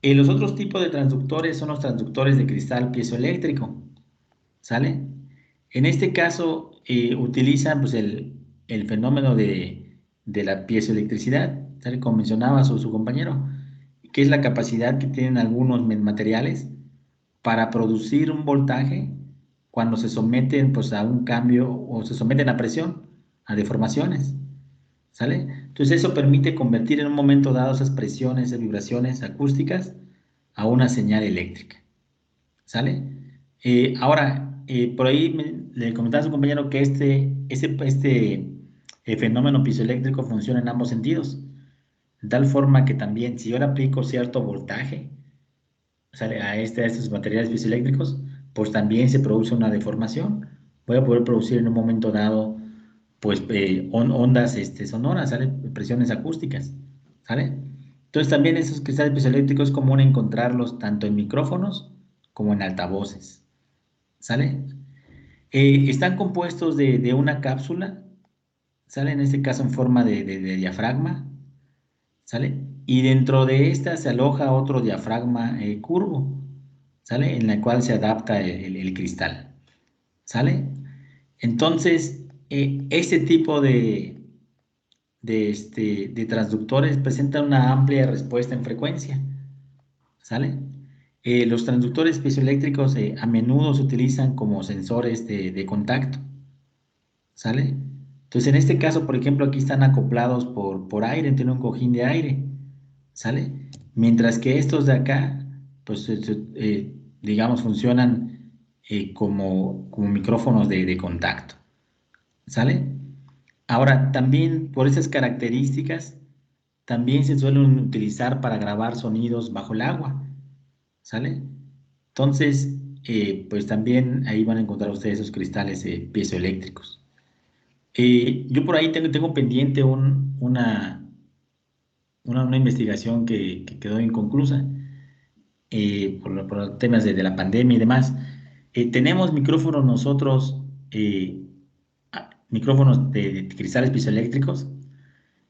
[SPEAKER 1] Los otros tipos de transductores son los transductores de cristal piezoeléctrico, ¿sale? En este caso utilizan pues, el fenómeno de la piezoelectricidad, ¿sale? Como mencionaba su compañero, que es la capacidad que tienen algunos materiales para producir un voltaje cuando se someten pues, a un cambio o se someten a presión, a deformaciones, ¿sale? Entonces eso permite convertir en un momento dado esas presiones, esas vibraciones acústicas a una señal eléctrica, ¿sale? Ahora, por ahí le comentaba a su compañero que este fenómeno piezoeléctrico funciona en ambos sentidos, de tal forma que también si yo le aplico cierto voltaje, ¿sale? A estos materiales piezoeléctricos, pues también se produce una deformación. Voy a poder producir en un momento dado, pues, ondas sonoras, ¿sale? Presiones acústicas, ¿sale? Entonces también esos cristales piezoeléctricos es común encontrarlos tanto en micrófonos como en altavoces, ¿sale? Están compuestos de una cápsula, ¿sale? En este caso en forma de diafragma, ¿sale? Y dentro de esta se aloja otro diafragma curvo, ¿sale? En la cual se adapta el cristal, ¿sale? Entonces, este tipo de transductores presentan una amplia respuesta en frecuencia, ¿sale? Los transductores piezoeléctricos a menudo se utilizan como sensores de contacto, ¿sale? Entonces, en este caso, por ejemplo, aquí están acoplados por aire, tienen un cojín de aire, ¿sale? Mientras que estos de acá, pues, digamos, funcionan como micrófonos de contacto, ¿sale? Ahora, también por esas características, también se suelen utilizar para grabar sonidos bajo el agua, ¿sale? Entonces, pues también ahí van a encontrar ustedes esos cristales piezoeléctricos. Yo por ahí tengo pendiente una investigación que quedó inconclusa por temas de la pandemia y demás. Tenemos micrófonos nosotros, micrófonos de cristales piezoeléctricos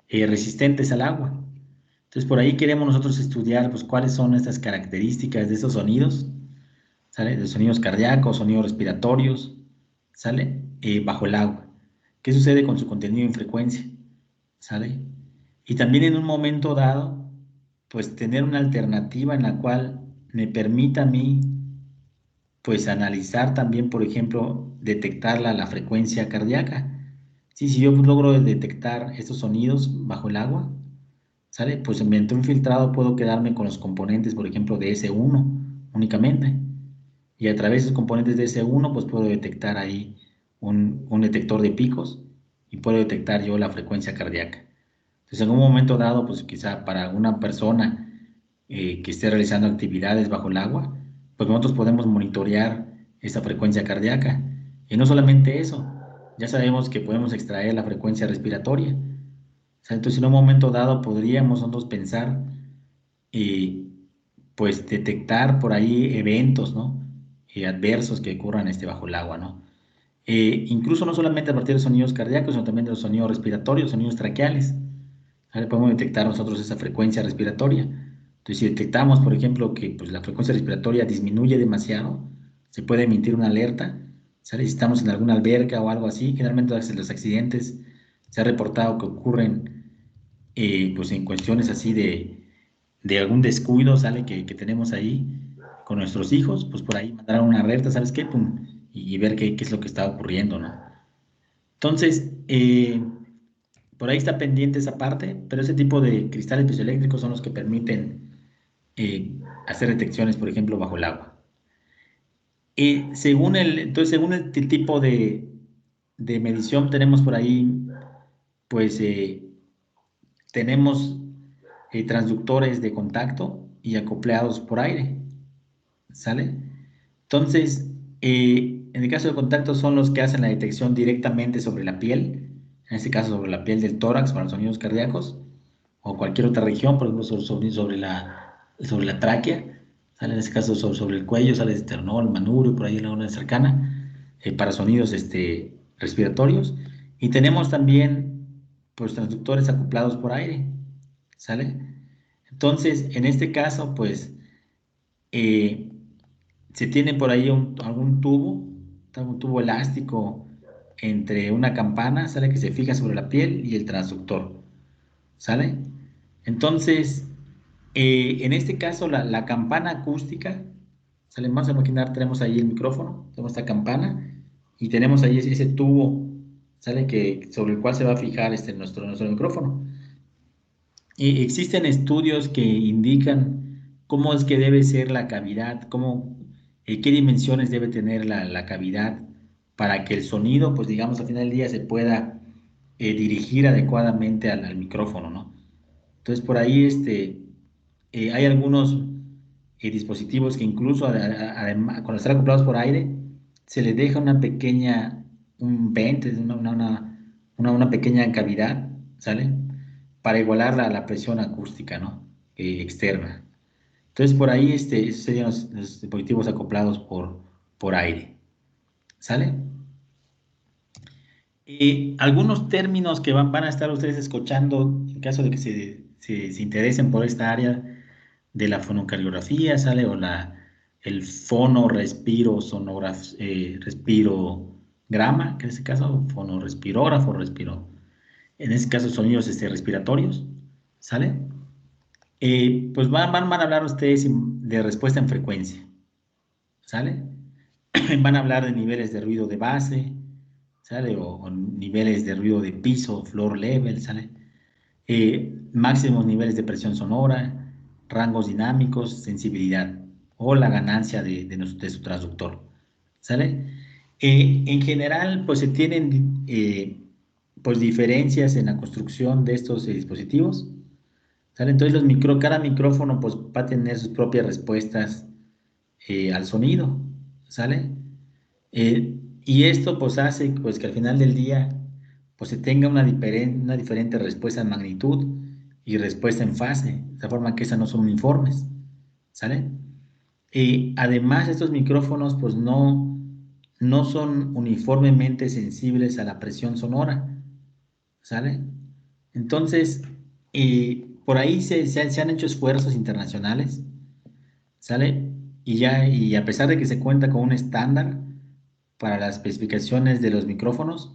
[SPEAKER 1] resistentes al agua. Entonces por ahí queremos nosotros estudiar pues, cuáles son estas características de esos sonidos, ¿sale? De sonidos cardíacos, sonidos respiratorios, ¿sale? Bajo el agua. ¿Qué sucede con su contenido en frecuencia? ¿Sale? Y también en un momento dado, pues tener una alternativa en la cual me permita a mí, pues analizar también, por ejemplo, detectar la frecuencia cardíaca. Sí, si yo logro detectar estos sonidos bajo el agua, ¿sale? Pues mediante un filtrado puedo quedarme con los componentes, por ejemplo, de S1 únicamente. Y a través de esos componentes de S1, pues puedo detectar ahí un detector de picos y puedo detectar yo la frecuencia cardíaca. Entonces, en un momento dado, pues quizá para una persona que esté realizando actividades bajo el agua, pues nosotros podemos monitorear esa frecuencia cardíaca. Y no solamente eso, ya sabemos que podemos extraer la frecuencia respiratoria. O sea, entonces, en un momento dado podríamos nosotros pensar y pues detectar por ahí eventos, ¿no? Adversos que ocurran bajo el agua, ¿no? Incluso no solamente a partir de sonidos cardíacos, sino también de los sonidos respiratorios, sonidos traqueales. Ahora podemos detectar nosotros esa frecuencia respiratoria. Entonces Entonces, si detectamos, por ejemplo, que pues, la frecuencia respiratoria disminuye demasiado, se puede emitir una alerta, ¿sale? Si estamos en alguna alberca o algo así, generalmente los accidentes se ha reportado que ocurren pues en cuestiones así de algún descuido, ¿sale? Que tenemos ahí con nuestros hijos, pues por ahí mandar una alerta, ¿sabes qué? Pum, y ver qué es lo que está ocurriendo, ¿no? Entonces, por ahí está pendiente esa parte, pero ese tipo de cristales piezoeléctricos son los que permiten hacer detecciones, por ejemplo, bajo el agua. Entonces, según el tipo de medición, tenemos por ahí, pues, tenemos transductores de contacto y acoplados por aire, ¿sale? Entonces, en el caso de contacto son los que hacen la detección directamente sobre la piel, en este caso sobre la piel del tórax para los sonidos cardíacos, o cualquier otra región, por ejemplo, sobre la tráquea, sale en este caso sobre el cuello, sale el esternón, el manubrio, por ahí en la zona cercana, para sonidos respiratorios. Y tenemos también pues, transductores acoplados por aire, ¿sale? Entonces, en este caso, pues, eh, se tiene por ahí algún tubo elástico entre una campana, ¿sale? Que se fija sobre la piel y el transductor, ¿sale? Entonces, en este caso, la campana acústica, ¿sale? Vamos a imaginar, tenemos ahí el micrófono, tenemos esta campana y tenemos ahí ese tubo, ¿sale? Sobre el cual se va a fijar nuestro micrófono. Y existen estudios que indican cómo es que debe ser la cavidad, qué dimensiones debe tener la cavidad para que el sonido, pues digamos, al final del día se pueda dirigir adecuadamente al micrófono, ¿no? Entonces, por ahí hay algunos dispositivos que incluso, además, cuando están acoplados por aire, se les deja un vent, una pequeña cavidad, ¿sale? Para igualar la presión acústica, ¿no? Externa. Entonces, por ahí, esos serían los dispositivos acoplados por aire, ¿sale? Algunos términos que van a estar ustedes escuchando en caso de que se interesen por esta área de la fonocardiografía, ¿sale? El respirograma, que en este caso, fonorespirógrafo, en este caso sonidos respiratorios, ¿sale? Pues van a hablar ustedes de respuesta en frecuencia, ¿sale? Van a hablar de niveles de ruido de base, ¿sale? O niveles de ruido de piso, floor level, ¿sale? Máximos niveles de presión sonora, rangos dinámicos, sensibilidad o la ganancia de su transductor, ¿sale? En general, pues se tienen pues diferencias en la construcción de estos dispositivos, ¿sale? Entonces cada micrófono pues va a tener sus propias respuestas al sonido, ¿sale? Y esto pues hace pues que al final del día pues se tenga una diferente respuesta en magnitud y respuesta en fase, de forma que esas no son uniformes, ¿sale? Y además estos micrófonos pues no son uniformemente sensibles a la presión sonora, ¿sale? Entonces, por ahí se han hecho esfuerzos internacionales, ¿sale? Y a pesar de que se cuenta con un estándar para las especificaciones de los micrófonos,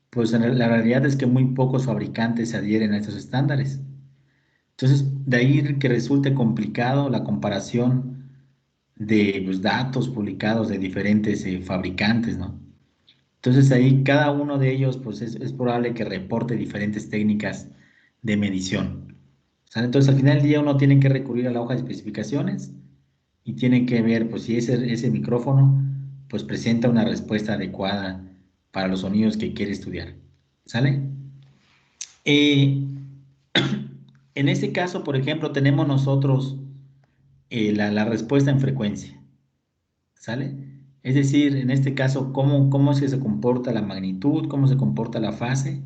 [SPEAKER 1] pues la realidad es que muy pocos fabricantes se adhieren a estos estándares. Entonces, de ahí que resulte complicado la comparación de los datos publicados de diferentes fabricantes, ¿no? Entonces ahí cada uno de ellos, pues es probable que reporte diferentes técnicas de medición, ¿sale? Entonces al final del día uno tiene que recurrir a la hoja de especificaciones y tiene que ver, pues si ese micrófono, pues presenta una respuesta adecuada para los sonidos que quiere estudiar, ¿sale? Eh, en este caso, por ejemplo, tenemos nosotros la respuesta en frecuencia, ¿sale? Es decir, en este caso, cómo es que se comporta la magnitud, cómo se comporta la fase,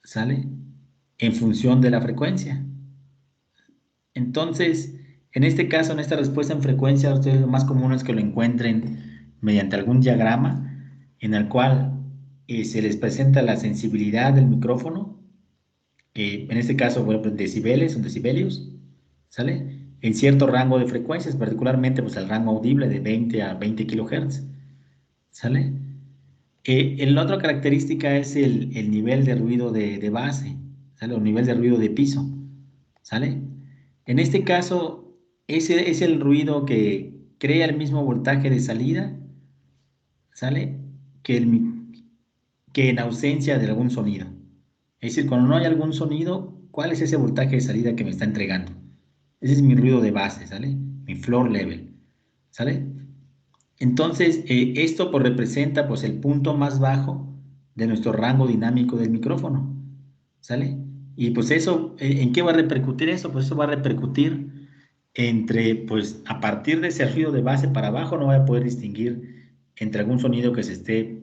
[SPEAKER 1] ¿sale? En función de la frecuencia. Entonces, en este caso, en esta respuesta en frecuencia, ustedes lo más común es que lo encuentren mediante algún diagrama en el cual se les presenta la sensibilidad del micrófono, en este caso, por ejemplo, decibeles o decibelios, ¿sale? en cierto rango de frecuencias, particularmente pues el rango audible de 20 a 20 kilohertz, ¿sale? La otra característica es el nivel de ruido de base, ¿sale? O nivel de ruido de piso, ¿sale? En este caso, ese es el ruido que crea el mismo voltaje de salida, ¿sale? Que en ausencia de algún sonido. Es decir, cuando no hay algún sonido, ¿cuál es ese voltaje de salida que me está entregando? Ese es mi ruido de base, ¿sale? Mi floor level, ¿sale? Entonces, esto pues representa pues el punto más bajo de nuestro rango dinámico del micrófono, ¿sale? Y pues eso, ¿en qué va a repercutir eso? Pues eso va a repercutir entre, pues a partir de ese ruido de base para abajo no voy a poder distinguir entre algún sonido que se esté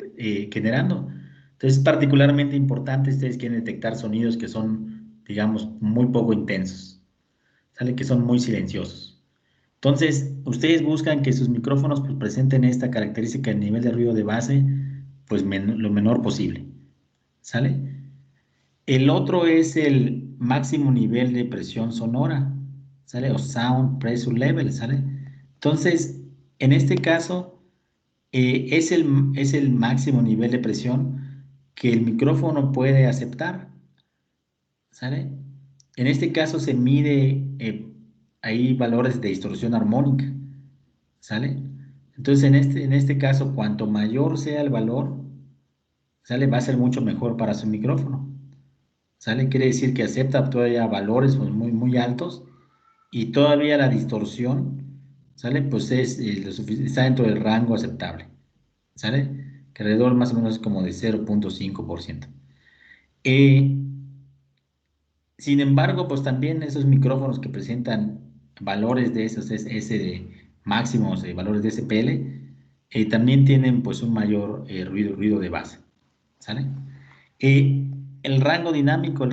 [SPEAKER 1] generando. Entonces, es particularmente importante, ustedes quieren detectar sonidos que son, digamos, muy poco intensos, ¿sale? Que son muy silenciosos. Entonces, ustedes buscan que sus micrófonos pues, presenten esta característica de nivel de ruido de base, pues lo menor posible, ¿sale? El otro es el máximo nivel de presión sonora, ¿sale? O sound pressure level, ¿sale? Entonces, en este caso, es el máximo nivel de presión que el micrófono puede aceptar, ¿sale? En este caso se mide, ahí valores de distorsión armónica, ¿sale? Entonces, en este caso, cuanto mayor sea el valor, ¿sale? Va a ser mucho mejor para su micrófono, ¿sale? Quiere decir que acepta todavía valores pues, muy, muy altos y todavía la distorsión, ¿sale? Pues es, está dentro del rango aceptable, ¿sale? Que alrededor más o menos es como de 0,5%. Eh, Sin embargo, pues también esos micrófonos que presentan valores de esos ese de máximos, valores de SPL, también tienen pues un mayor ruido de base, ¿sale? Eh, el rango dinámico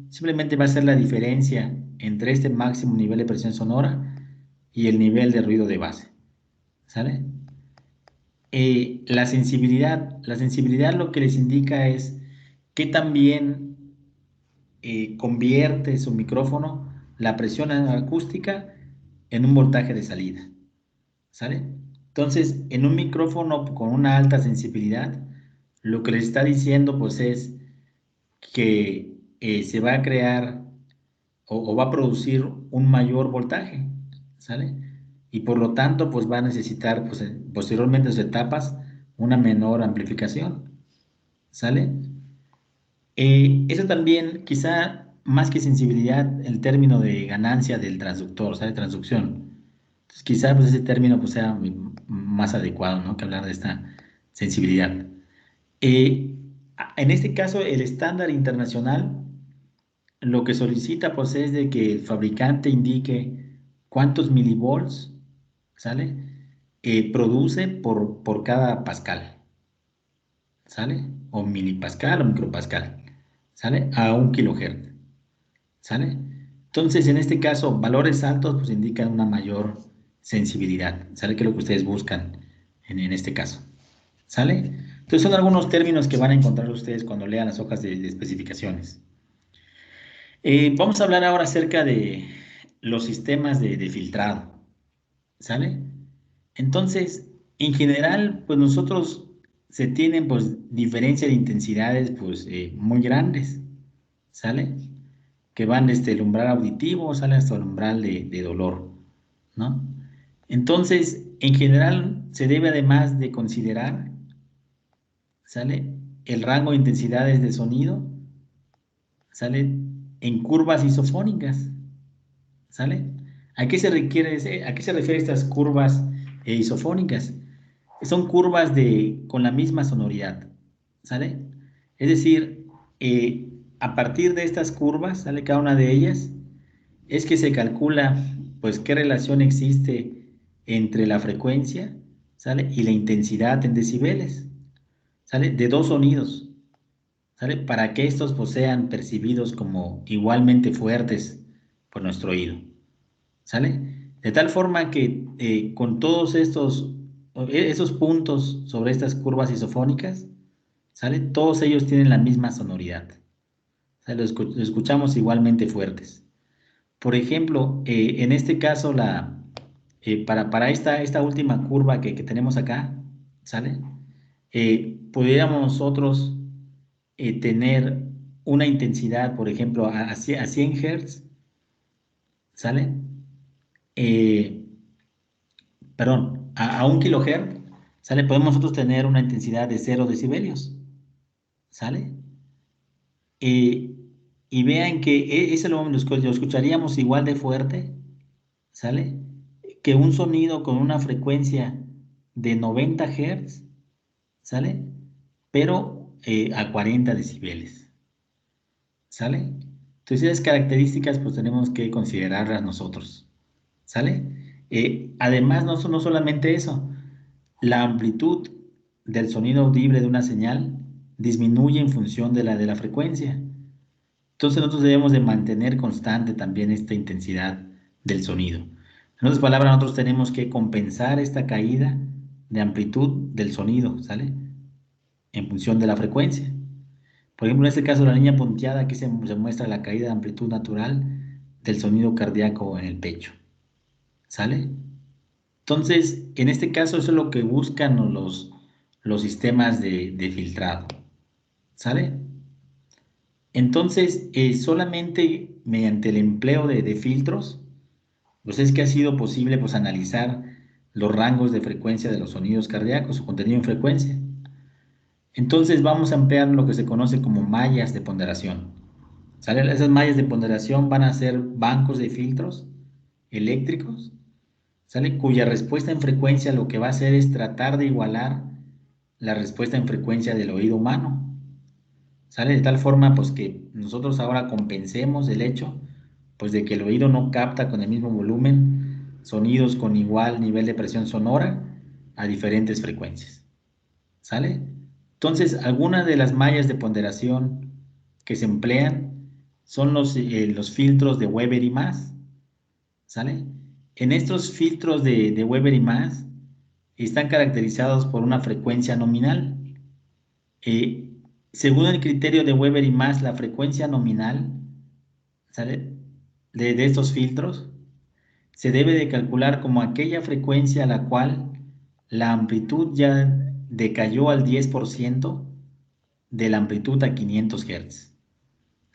[SPEAKER 1] simplemente va a ser la diferencia entre este máximo nivel de presión sonora y el nivel de ruido de base, ¿sale? La sensibilidad lo que les indica es que también convierte su micrófono la presión acústica en un voltaje de salida, ¿sale? Entonces, en un micrófono con una alta sensibilidad, lo que les está diciendo pues es que se va a crear o va a producir un mayor voltaje, ¿sale? Y por lo tanto, pues va a necesitar pues, posteriormente en sus etapas una menor amplificación, ¿sale? Eso también, quizá más que sensibilidad, el término de ganancia del transductor, ¿sale? Transducción. Entonces, quizá pues, ese término pues, sea más adecuado, ¿no? Que hablar de esta sensibilidad. En este caso, el estándar internacional lo que solicita pues, es de que el fabricante indique cuántos milivolts, ¿sale? Produce por cada pascal, ¿sale? O milipascal o micropascal, ¿sale? A 1 kHz, ¿sale? Entonces, en este caso, valores altos pues indican una mayor sensibilidad, ¿sale? Que es lo que ustedes buscan en este caso, ¿sale? Entonces, son algunos términos que van a encontrar ustedes cuando lean las hojas de especificaciones. Vamos a hablar ahora acerca de los sistemas de filtrado, ¿sale? Entonces, en general, pues nosotros se tienen pues diferencia de intensidades pues muy grandes, ¿sale? Que van desde el umbral auditivo, sale hasta el umbral de dolor, ¿no? Entonces, en general, se debe además de considerar, ¿sale? El rango de intensidades de sonido, ¿sale? En curvas isofónicas, ¿sale? ¿A qué se refiere estas curvas isofónicas? Son curvas con la misma sonoridad, ¿sale? Es decir, a partir de estas curvas, ¿sale? Cada una de ellas, es que se calcula, pues, qué relación existe entre la frecuencia, ¿sale? Y la intensidad en decibeles, ¿sale? De dos sonidos, ¿sale? Para que estos pues, sean percibidos como igualmente fuertes por nuestro oído, ¿sale? De tal forma que con todos esos puntos sobre estas curvas isofónicas, ¿sale? Todos ellos tienen la misma sonoridad, ¿sale? Los escuchamos igualmente fuertes. Por ejemplo, en este caso, para esta última curva que tenemos acá, ¿sale? Pudiéramos nosotros tener una intensidad, por ejemplo, a 100 Hz, ¿sale? Eh, perdón, a 1 kHz, ¿sale? Podemos nosotros tener una intensidad de 0 decibelios, ¿sale? Eh, y vean que ese lo escucharíamos igual de fuerte, ¿sale? Que un sonido con una frecuencia de 90 Hz, ¿sale? Pero a 40 decibeles, ¿sale? Entonces esas características pues tenemos que considerarlas nosotros, ¿sale? Además, no solamente eso, la amplitud del sonido audible de una señal disminuye en función de la frecuencia. Entonces nosotros debemos de mantener constante también esta intensidad del sonido. En otras palabras, nosotros tenemos que compensar esta caída de amplitud del sonido, ¿sale? En función de la frecuencia. Por ejemplo, en este caso, la línea punteada, aquí se muestra la caída de amplitud natural del sonido cardíaco en el pecho, ¿sale? Entonces, en este caso, eso es lo que buscan los sistemas de filtrado, ¿sale? Entonces, solamente mediante el empleo de filtros, pues es que ha sido posible pues, analizar los rangos de frecuencia de los sonidos cardíacos, su contenido en frecuencia. Entonces, vamos a emplear lo que se conoce como mallas de ponderación. ¿Sale? Esas mallas de ponderación van a ser bancos de filtros eléctricos, ¿sale? Cuya respuesta en frecuencia lo que va a hacer es tratar de igualar la respuesta en frecuencia del oído humano. ¿Sale? De tal forma, pues que nosotros ahora compensemos el hecho, pues de que el oído no capta con el mismo volumen sonidos con igual nivel de presión sonora a diferentes frecuencias. ¿Sale? Entonces, algunas de las mallas de ponderación que se emplean son los filtros de Weber y más. ¿Sale? En estos filtros de Weber y más están caracterizados por una frecuencia nominal. Eh, Según el criterio de Weber y más, la frecuencia nominal, ¿sale? De estos filtros se debe de calcular como aquella frecuencia a la cual la amplitud ya decayó al 10% de la amplitud a 500 Hz.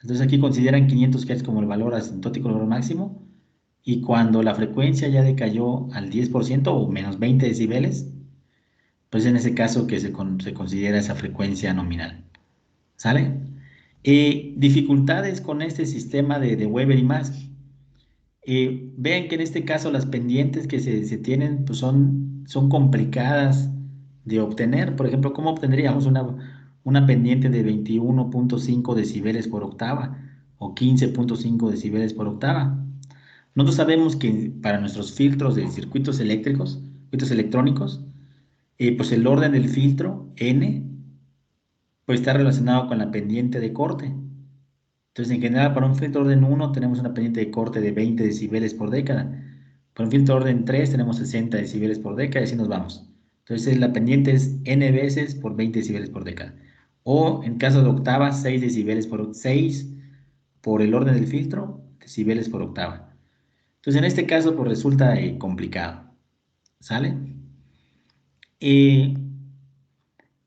[SPEAKER 1] Entonces aquí consideran 500 Hz como el valor asintótico, el valor máximo, y cuando la frecuencia ya decayó al 10% o menos 20 decibeles, pues en ese caso que se considera esa frecuencia nominal. ¿Sale? Dificultades con este sistema de Weber y más. Vean que en este caso las pendientes que se tienen pues son complicadas de obtener. Por ejemplo, ¿cómo obtendríamos una pendiente de 21.5 decibeles por octava o 15.5 decibeles por octava? Nosotros sabemos que para nuestros filtros de circuitos eléctricos, circuitos electrónicos, pues el orden del filtro, N, pues está relacionado con la pendiente de corte. Entonces, en general, para un filtro orden 1 tenemos una pendiente de corte de 20 decibeles por década. Para un filtro orden 3 tenemos 60 decibeles por década y así nos vamos. Entonces, la pendiente es n veces por 20 decibeles por década. O, en caso de octava, 6 decibeles por 6 por el orden del filtro, decibeles por octava. Entonces, en este caso, pues resulta complicado. ¿Sale? Eh,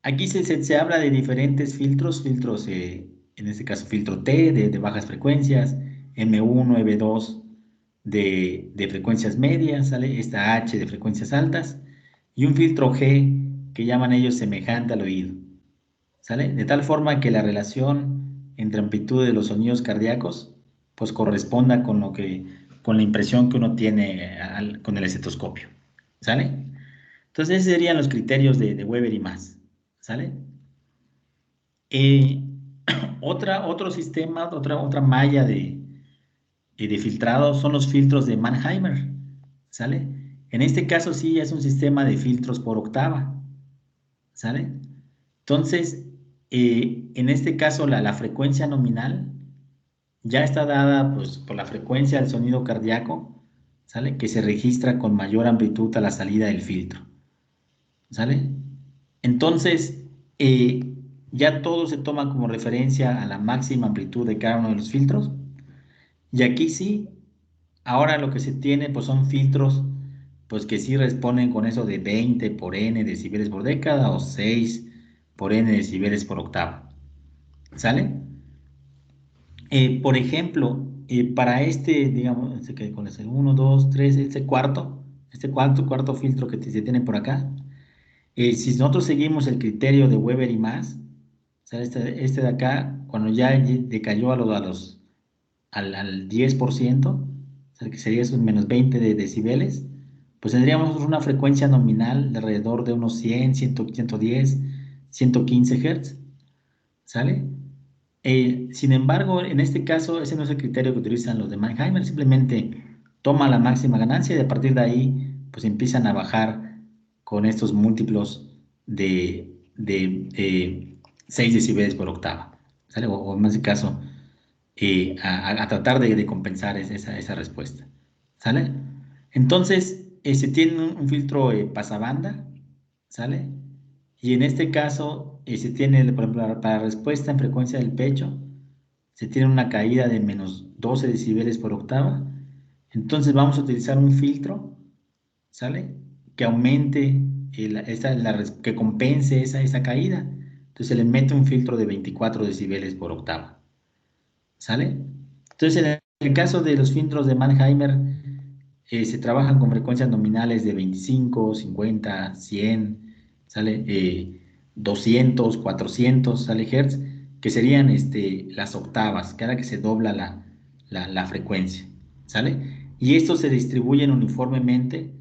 [SPEAKER 1] Aquí se habla de diferentes filtros, en este caso filtro T de bajas frecuencias, M1, M2 de frecuencias medias, ¿sale? Esta H de frecuencias altas, y un filtro G que llaman ellos semejante al oído, ¿sale? De tal forma que la relación entre amplitud de los sonidos cardíacos pues corresponda con la impresión que uno tiene con el estetoscopio, ¿sale? Entonces, esos serían los criterios de Weber y más, ¿sale? Eh, otro sistema, otra malla de filtrado son los filtros de Mannheimer, ¿sale? En este caso sí es un sistema de filtros por octava, ¿sale? Entonces, en este caso la frecuencia nominal ya está dada pues, por la frecuencia del sonido cardíaco, ¿sale? Que se registra con mayor amplitud a la salida del filtro, ¿sale? Entonces, ya todo se toma como referencia a la máxima amplitud de cada uno de los filtros. Y aquí sí, Ahora lo que se tiene pues son filtros pues que sí responden con eso de 20 por n decibeles por década o 6 por n decibeles por octava. ¿Sale? Por ejemplo, para este, digamos, que con ese 1, 2, 3, cuarto filtro que se tiene por acá, si nosotros seguimos el criterio de Weber y más, o sea, este de acá, cuando ya decayó al 10%, o sea, que sería esos menos 20 de decibeles, pues tendríamos una frecuencia nominal de alrededor de unos 100, 100, 110, 115 Hz, ¿sale? Sin embargo, en este caso, ese no es el criterio que utilizan los de Mannheimer, simplemente toma la máxima ganancia y a partir de ahí, pues empiezan a bajar con estos múltiplos de 6 decibeles por octava, ¿sale? O en ese caso, a tratar de compensar esa respuesta, ¿sale? Entonces, se tiene un filtro pasabanda, ¿sale? Y en este caso, se tiene, por ejemplo, para respuesta en frecuencia del pecho, se tiene una caída de menos 12 decibeles por octava. Entonces vamos a utilizar un filtro, ¿sale? Que aumente, que compense esa caída. Entonces se le mete un filtro de 24 decibeles por octava, ¿sale? Entonces en el caso de los filtros de Mannheimer, se trabajan con frecuencias nominales de 25, 50, 100, ¿sale? 200, 400, ¿sale? Hertz, que serían las octavas, cada que se dobla la frecuencia, ¿sale? Y estos se distribuyen uniformemente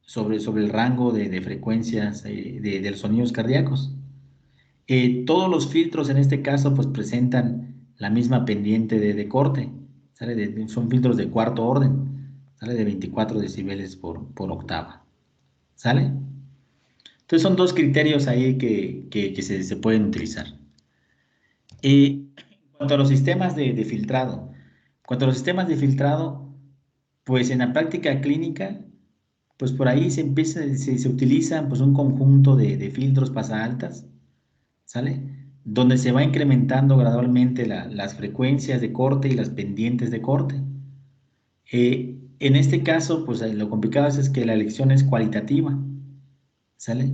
[SPEAKER 1] sobre el rango de frecuencias de los sonidos cardíacos. Todos los filtros en este caso pues presentan la misma pendiente de corte, ¿sale? Son filtros de cuarto orden, ¿sale? De 24 decibeles por octava, ¿sale? Entonces son dos criterios ahí que se pueden utilizar. En cuanto a los sistemas de filtrado, pues en la práctica clínica, pues por ahí se utilizan pues un conjunto de filtros pasaltas, ¿sale? Donde se va incrementando gradualmente las frecuencias de corte y las pendientes de corte. En este caso, pues lo complicado es que la elección es cualitativa, ¿sale?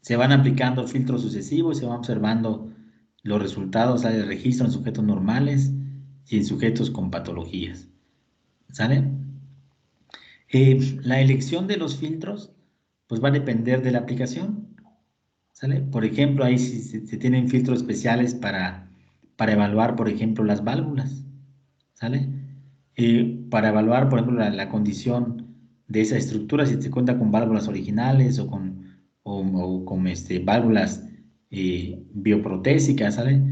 [SPEAKER 1] Se van aplicando filtros sucesivos, se van observando los resultados, ¿sale? De registro en sujetos normales y en sujetos con patologías, ¿sale? La elección de los filtros, pues va a depender de la aplicación, ¿sale? Por ejemplo, ahí se tienen filtros especiales para evaluar, por ejemplo, las válvulas, ¿sale? Para evaluar, por ejemplo, la condición de esa estructura, si se cuenta con válvulas originales o con válvulas bioprotésicas, ¿sale?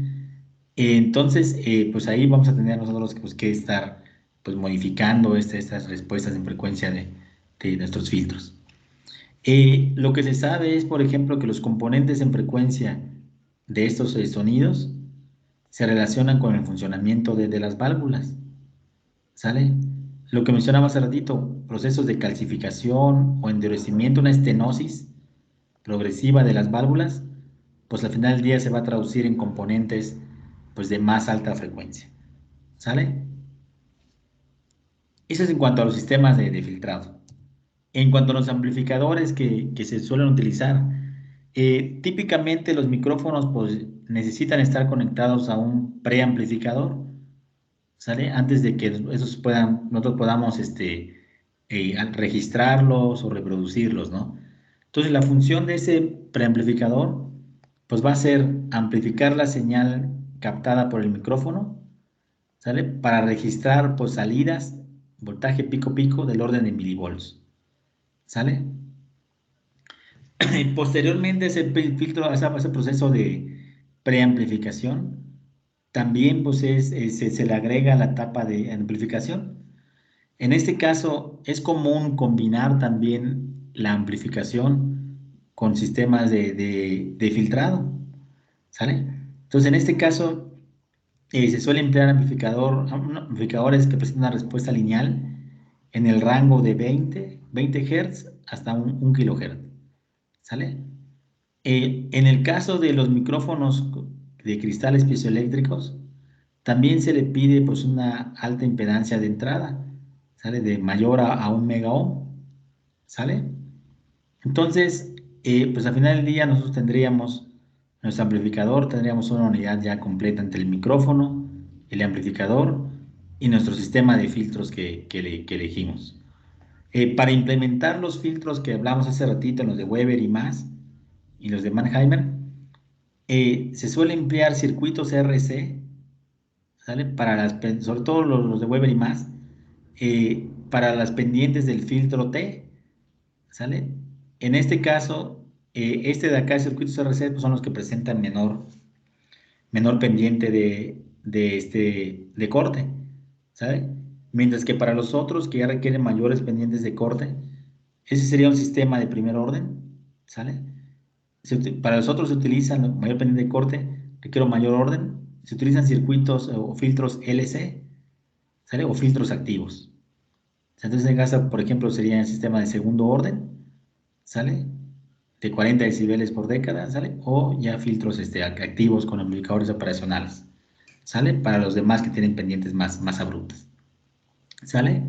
[SPEAKER 1] Entonces, pues ahí vamos a tener nosotros pues, que estar pues, modificando estas respuestas en frecuencia de nuestros filtros. Lo que se sabe es, por ejemplo, que los componentes en frecuencia de estos sonidos se relacionan con el funcionamiento de las válvulas, ¿sale? Lo que mencionaba hace ratito, procesos de calcificación o endurecimiento, una estenosis progresiva de las válvulas, pues al final del día se va a traducir en componentes pues de más alta frecuencia, ¿sale? Eso es en cuanto a los sistemas de filtrado. En cuanto a los amplificadores que se suelen utilizar, típicamente los micrófonos pues, necesitan estar conectados a un preamplificador, ¿sale? Antes de que nosotros podamos registrarlos o reproducirlos, ¿no? Entonces la función de ese preamplificador pues va a ser amplificar la señal captada por el micrófono, ¿sale? Para registrar pues salidas, voltaje pico pico del orden de milivolts, ¿sale? Posteriormente ese proceso de preamplificación, también pues se le agrega la etapa de amplificación. En este caso es común combinar también la amplificación con sistemas de filtrado, ¿sale? Entonces en este caso se suele emplear amplificadores que presentan una respuesta lineal en el rango de 20 Hz hasta un kHz, ¿sale? En el caso de los micrófonos de cristales piezoeléctricos, también se le pide pues una alta impedancia de entrada, ¿sale? De mayor a 1 megaohm, ¿sale? Entonces, pues al final del día nosotros tendríamos nuestro amplificador, tendríamos una unidad ya completa entre el micrófono, el amplificador y nuestro sistema de filtros que elegimos. Para implementar los filtros que hablamos hace ratito, los de Weber y más, y los de Mannheimer, se suele emplear circuitos RC, ¿sale? Sobre todo los de Weber y más, para las pendientes del filtro T, ¿sale? En este caso, este de acá, circuitos RC, pues son los que presentan menor pendiente de corte, ¿sale? Mientras que para los otros que ya requieren mayores pendientes de corte, ese sería un sistema de primer orden, ¿sale? Para los otros se utilizan mayor pendiente de corte, requiero mayor orden, se utilizan circuitos o filtros LC, ¿sale? O filtros activos. Entonces, en casa, por ejemplo, sería el sistema de segundo orden, ¿sale? De 40 decibeles por década, ¿sale? O ya filtros activos con amplificadores operacionales, ¿sale? Para los demás que tienen pendientes más abruptas, ¿sale?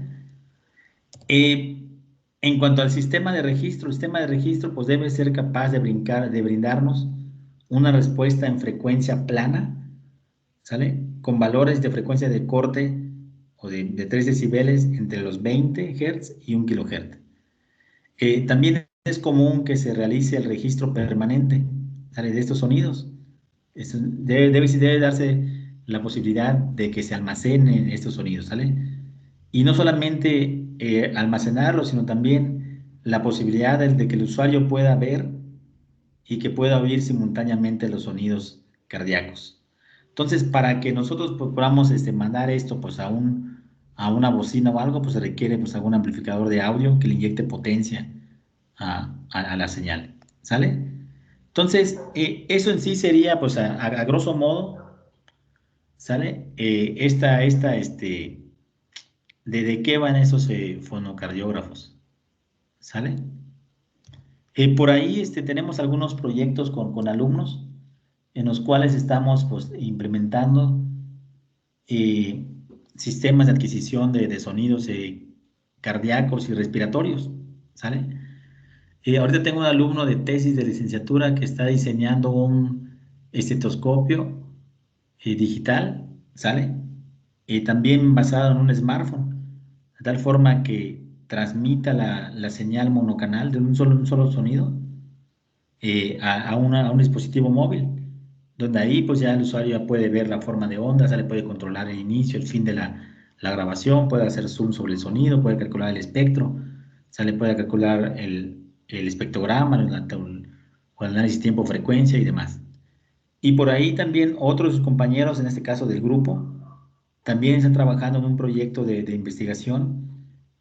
[SPEAKER 1] En cuanto al sistema de registro, el sistema de registro pues debe ser capaz de brindarnos una respuesta en frecuencia plana, ¿sale? Con valores de frecuencia de corte o de 3 decibeles entre los 20 Hz y 1 kHz. También es común que se realice el registro permanente, ¿sale? De estos sonidos. Debe darse la posibilidad de que se almacenen estos sonidos, ¿sale? Y no solamente almacenarlos, sino también la posibilidad de que el usuario pueda ver y que pueda oír simultáneamente los sonidos cardíacos. Entonces, para que nosotros podamos mandar esto pues, a una bocina o algo, pues se requiere pues, algún amplificador de audio que le inyecte potencia a la señal, ¿sale? Entonces, eso en sí sería, pues a grosso modo, ¿sale? ¿De qué van esos fonocardiógrafos? ¿Sale? Por ahí tenemos algunos proyectos con alumnos en los cuales estamos pues, implementando eh, sistemas de adquisición de sonidos cardíacos y respiratorios, ¿sale? Ahorita tengo un alumno de tesis de licenciatura que está diseñando un estetoscopio digital, ¿sale? También basado en un smartphone, de tal forma que transmita la señal monocanal de un solo sonido a un dispositivo móvil, donde ahí pues ya el usuario ya puede ver la forma de onda, le puede controlar el inicio, el fin de la grabación, puede hacer zoom sobre el sonido, puede calcular el espectro, le puede calcular el espectrograma, o el análisis tiempo-frecuencia y demás. Y por ahí también otros compañeros, en este caso del grupo, también están trabajando en un proyecto de investigación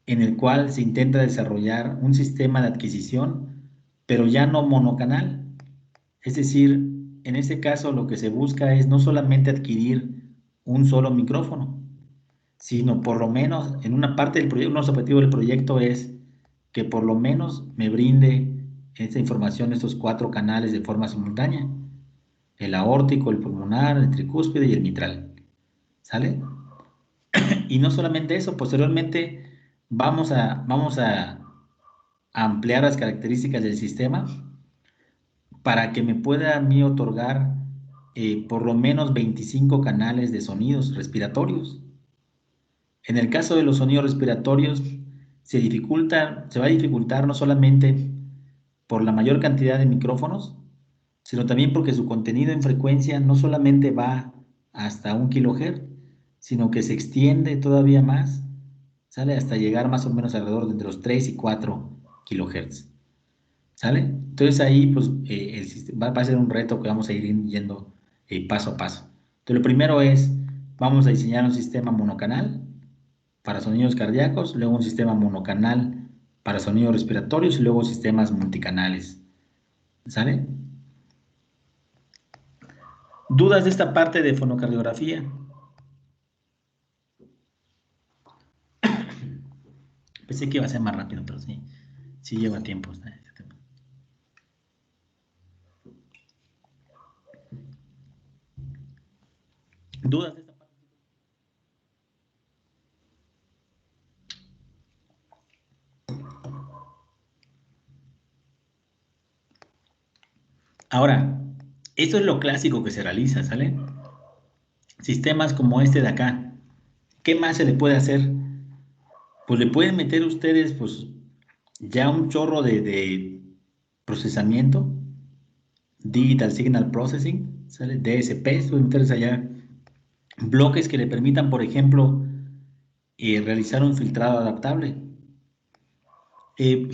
[SPEAKER 1] en el cual se intenta desarrollar un sistema de adquisición, pero ya no monocanal. Es decir, en este caso lo que se busca es no solamente adquirir un solo micrófono, sino por lo menos en una parte del proyecto, uno de los objetivos del proyecto es que por lo menos me brinde esta información, estos 4 canales de forma simultánea: el aórtico, el pulmonar, el tricúspide y el mitral, ¿sale? Y no solamente eso, posteriormente vamos a ampliar las características del sistema para que me pueda a mí otorgar por lo menos 25 canales de sonidos respiratorios. En el caso de los sonidos respiratorios, se va a dificultar no solamente por la mayor cantidad de micrófonos, sino también porque su contenido en frecuencia no solamente va hasta 1 kHz, sino que se extiende todavía más, sale hasta llegar más o menos alrededor de entre los 3 y 4 kHz. ¿Sale? Entonces ahí pues va a ser un reto que vamos a ir yendo paso a paso. Entonces lo primero es, vamos a diseñar un sistema monocanal para sonidos cardíacos, luego un sistema monocanal para sonidos respiratorios y luego sistemas multicanales. ¿Sale? ¿Dudas de esta parte de fonocardiografía? Pensé que iba a ser más rápido, pero sí lleva tiempo. ¿Dudas de esta parte? Ahora, esto es lo clásico que se realiza, ¿sale? Sistemas como este de acá. ¿Qué más se le puede hacer? Pues le pueden meter ustedes, pues, ya un chorro de procesamiento, Digital Signal Processing, ¿sale? DSP, pueden meterles allá bloques que le permitan, por ejemplo, realizar un filtrado adaptable. Eh,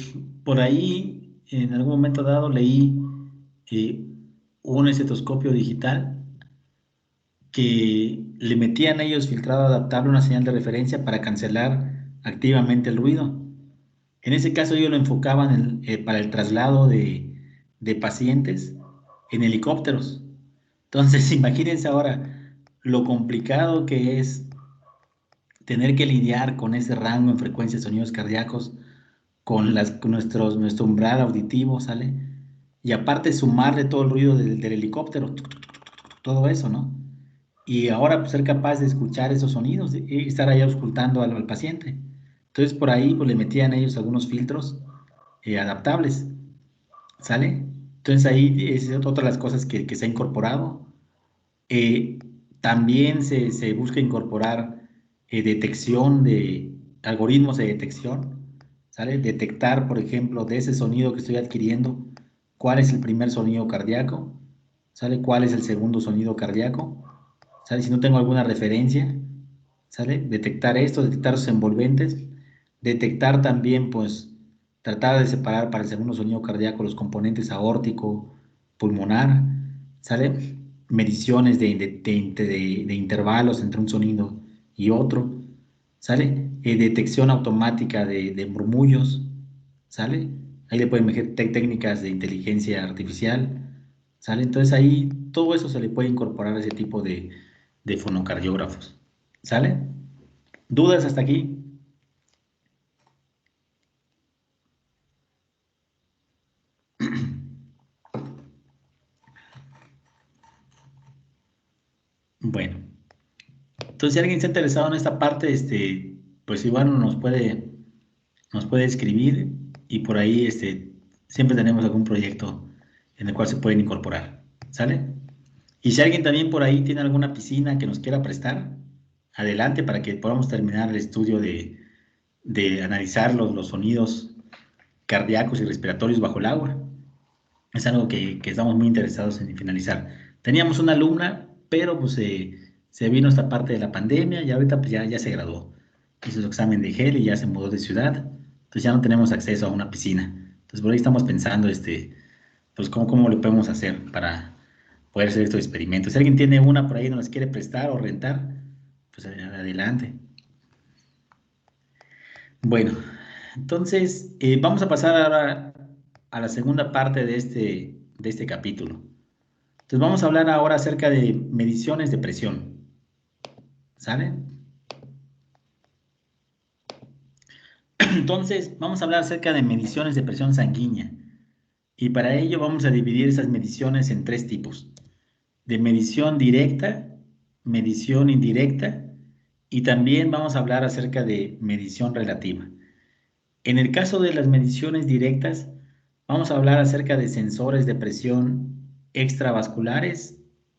[SPEAKER 1] por ahí, en algún momento dado, leí eh, un estetoscopio digital que le metían ellos filtrado adaptable una señal de referencia para cancelar activamente el ruido. En ese caso ellos lo enfocaban para el traslado de pacientes en helicópteros. Entonces, imagínense ahora lo complicado que es tener que lidiar con ese rango en frecuencias de sonidos cardíacos, con nuestro umbral auditivo, ¿sale? Y aparte sumarle todo el ruido del helicóptero, todo eso, ¿no? Y ahora pues, ser capaz de escuchar esos sonidos y estar ahí auscultando al paciente. Entonces por ahí pues le metían ellos algunos filtros adaptables, ¿sale? Entonces ahí es otra de las cosas que se ha incorporado. Eh, También se busca incorporar detección de algoritmos de detección, ¿sale? Detectar, por ejemplo, de ese sonido que estoy adquiriendo, cuál es el primer sonido cardíaco, ¿sale? ¿Cuál es el segundo sonido cardíaco? ¿Sale? Si no tengo alguna referencia, ¿sale? Detectar esto, detectar los envolventes, detectar también, pues, tratar de separar para el segundo sonido cardíaco los componentes aórtico, pulmonar, ¿sale? Mediciones de intervalos entre un sonido y otro, ¿sale? Detección automática de murmullos, ¿sale? Ahí le pueden meter técnicas de inteligencia artificial, ¿sale? Entonces ahí todo eso se le puede incorporar a ese tipo de fonocardiógrafos, ¿sale? ¿Dudas hasta aquí? Bueno, entonces si alguien está interesado en esta parte, pues igual nos puede escribir y por ahí siempre tenemos algún proyecto en el cual se pueden incorporar, ¿sale? Y si alguien también por ahí tiene alguna piscina que nos quiera prestar, adelante para que podamos terminar el estudio de analizar los sonidos cardíacos y respiratorios bajo el agua. Es algo que estamos muy interesados en finalizar. Teníamos una alumna, pero pues se vino esta parte de la pandemia y ahorita pues ya se graduó. Hizo su examen de GEL y ya se mudó de ciudad. Entonces ya no tenemos acceso a una piscina. Entonces por ahí estamos pensando, pues cómo lo podemos hacer para poder hacer estos experimentos. Si alguien tiene una por ahí y nos las quiere prestar o rentar, pues adelante. Bueno, entonces vamos a pasar ahora a la segunda parte de este capítulo. Entonces vamos a hablar ahora acerca de mediciones de presión. ¿Sale? Entonces vamos a hablar acerca de mediciones de presión sanguínea. Y para ello vamos a dividir esas mediciones en tres tipos. De medición directa, medición indirecta y también vamos a hablar acerca de medición relativa. En el caso de las mediciones directas, vamos a hablar acerca de sensores de presión extravasculares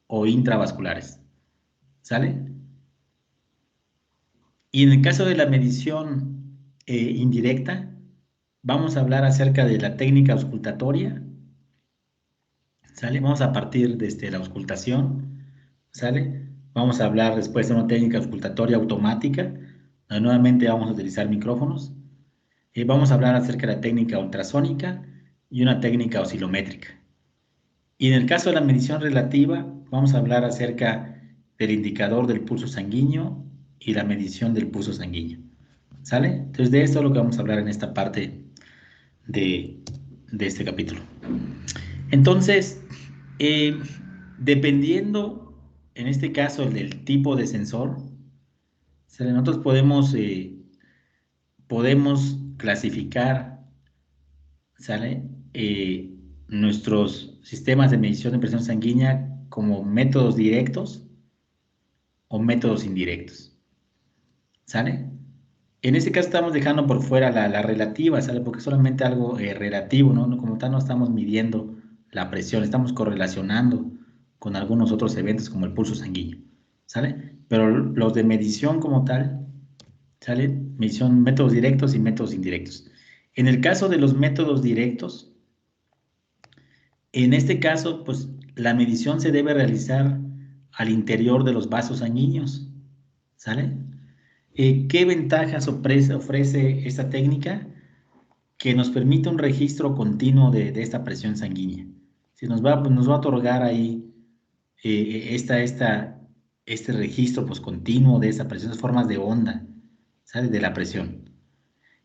[SPEAKER 1] o intravasculares. ¿Sale? Y en el caso de la medición indirecta, vamos a hablar acerca de la técnica auscultatoria, ¿sale? Vamos a partir desde la auscultación, ¿sale? Vamos a hablar después de una técnica auscultatoria automática, donde nuevamente vamos a utilizar micrófonos. Vamos a hablar acerca de la técnica ultrasónica y una técnica oscilométrica. Y en el caso de la medición relativa, vamos a hablar acerca del indicador del pulso sanguíneo y la medición del pulso sanguíneo. ¿Sale? Entonces de esto es lo que vamos a hablar en esta parte de, de este capítulo. Entonces, eh, dependiendo, en este caso, del tipo de sensor, ¿sale? Nosotros podemos clasificar, ¿sale? Nuestros sistemas de medición de presión sanguínea como métodos directos o métodos indirectos, ¿sale? En este caso estamos dejando por fuera la relativa, ¿sale? Porque es solamente algo relativo, ¿no? Como tal no estamos midiendo la presión, estamos correlacionando con algunos otros eventos como el pulso sanguíneo, ¿sale? Pero los de medición como tal, ¿sale? Medición, métodos directos y métodos indirectos. En el caso de los métodos directos, en este caso, pues la medición se debe realizar al interior de los vasos sanguíneos, ¿sale? ¿Qué ventajas ofrece esta técnica? Que nos permite un registro continuo de esta presión sanguínea. Si nos va a otorgar ahí este registro pues, continuo de esa presión, formas de onda, ¿sale? De la presión.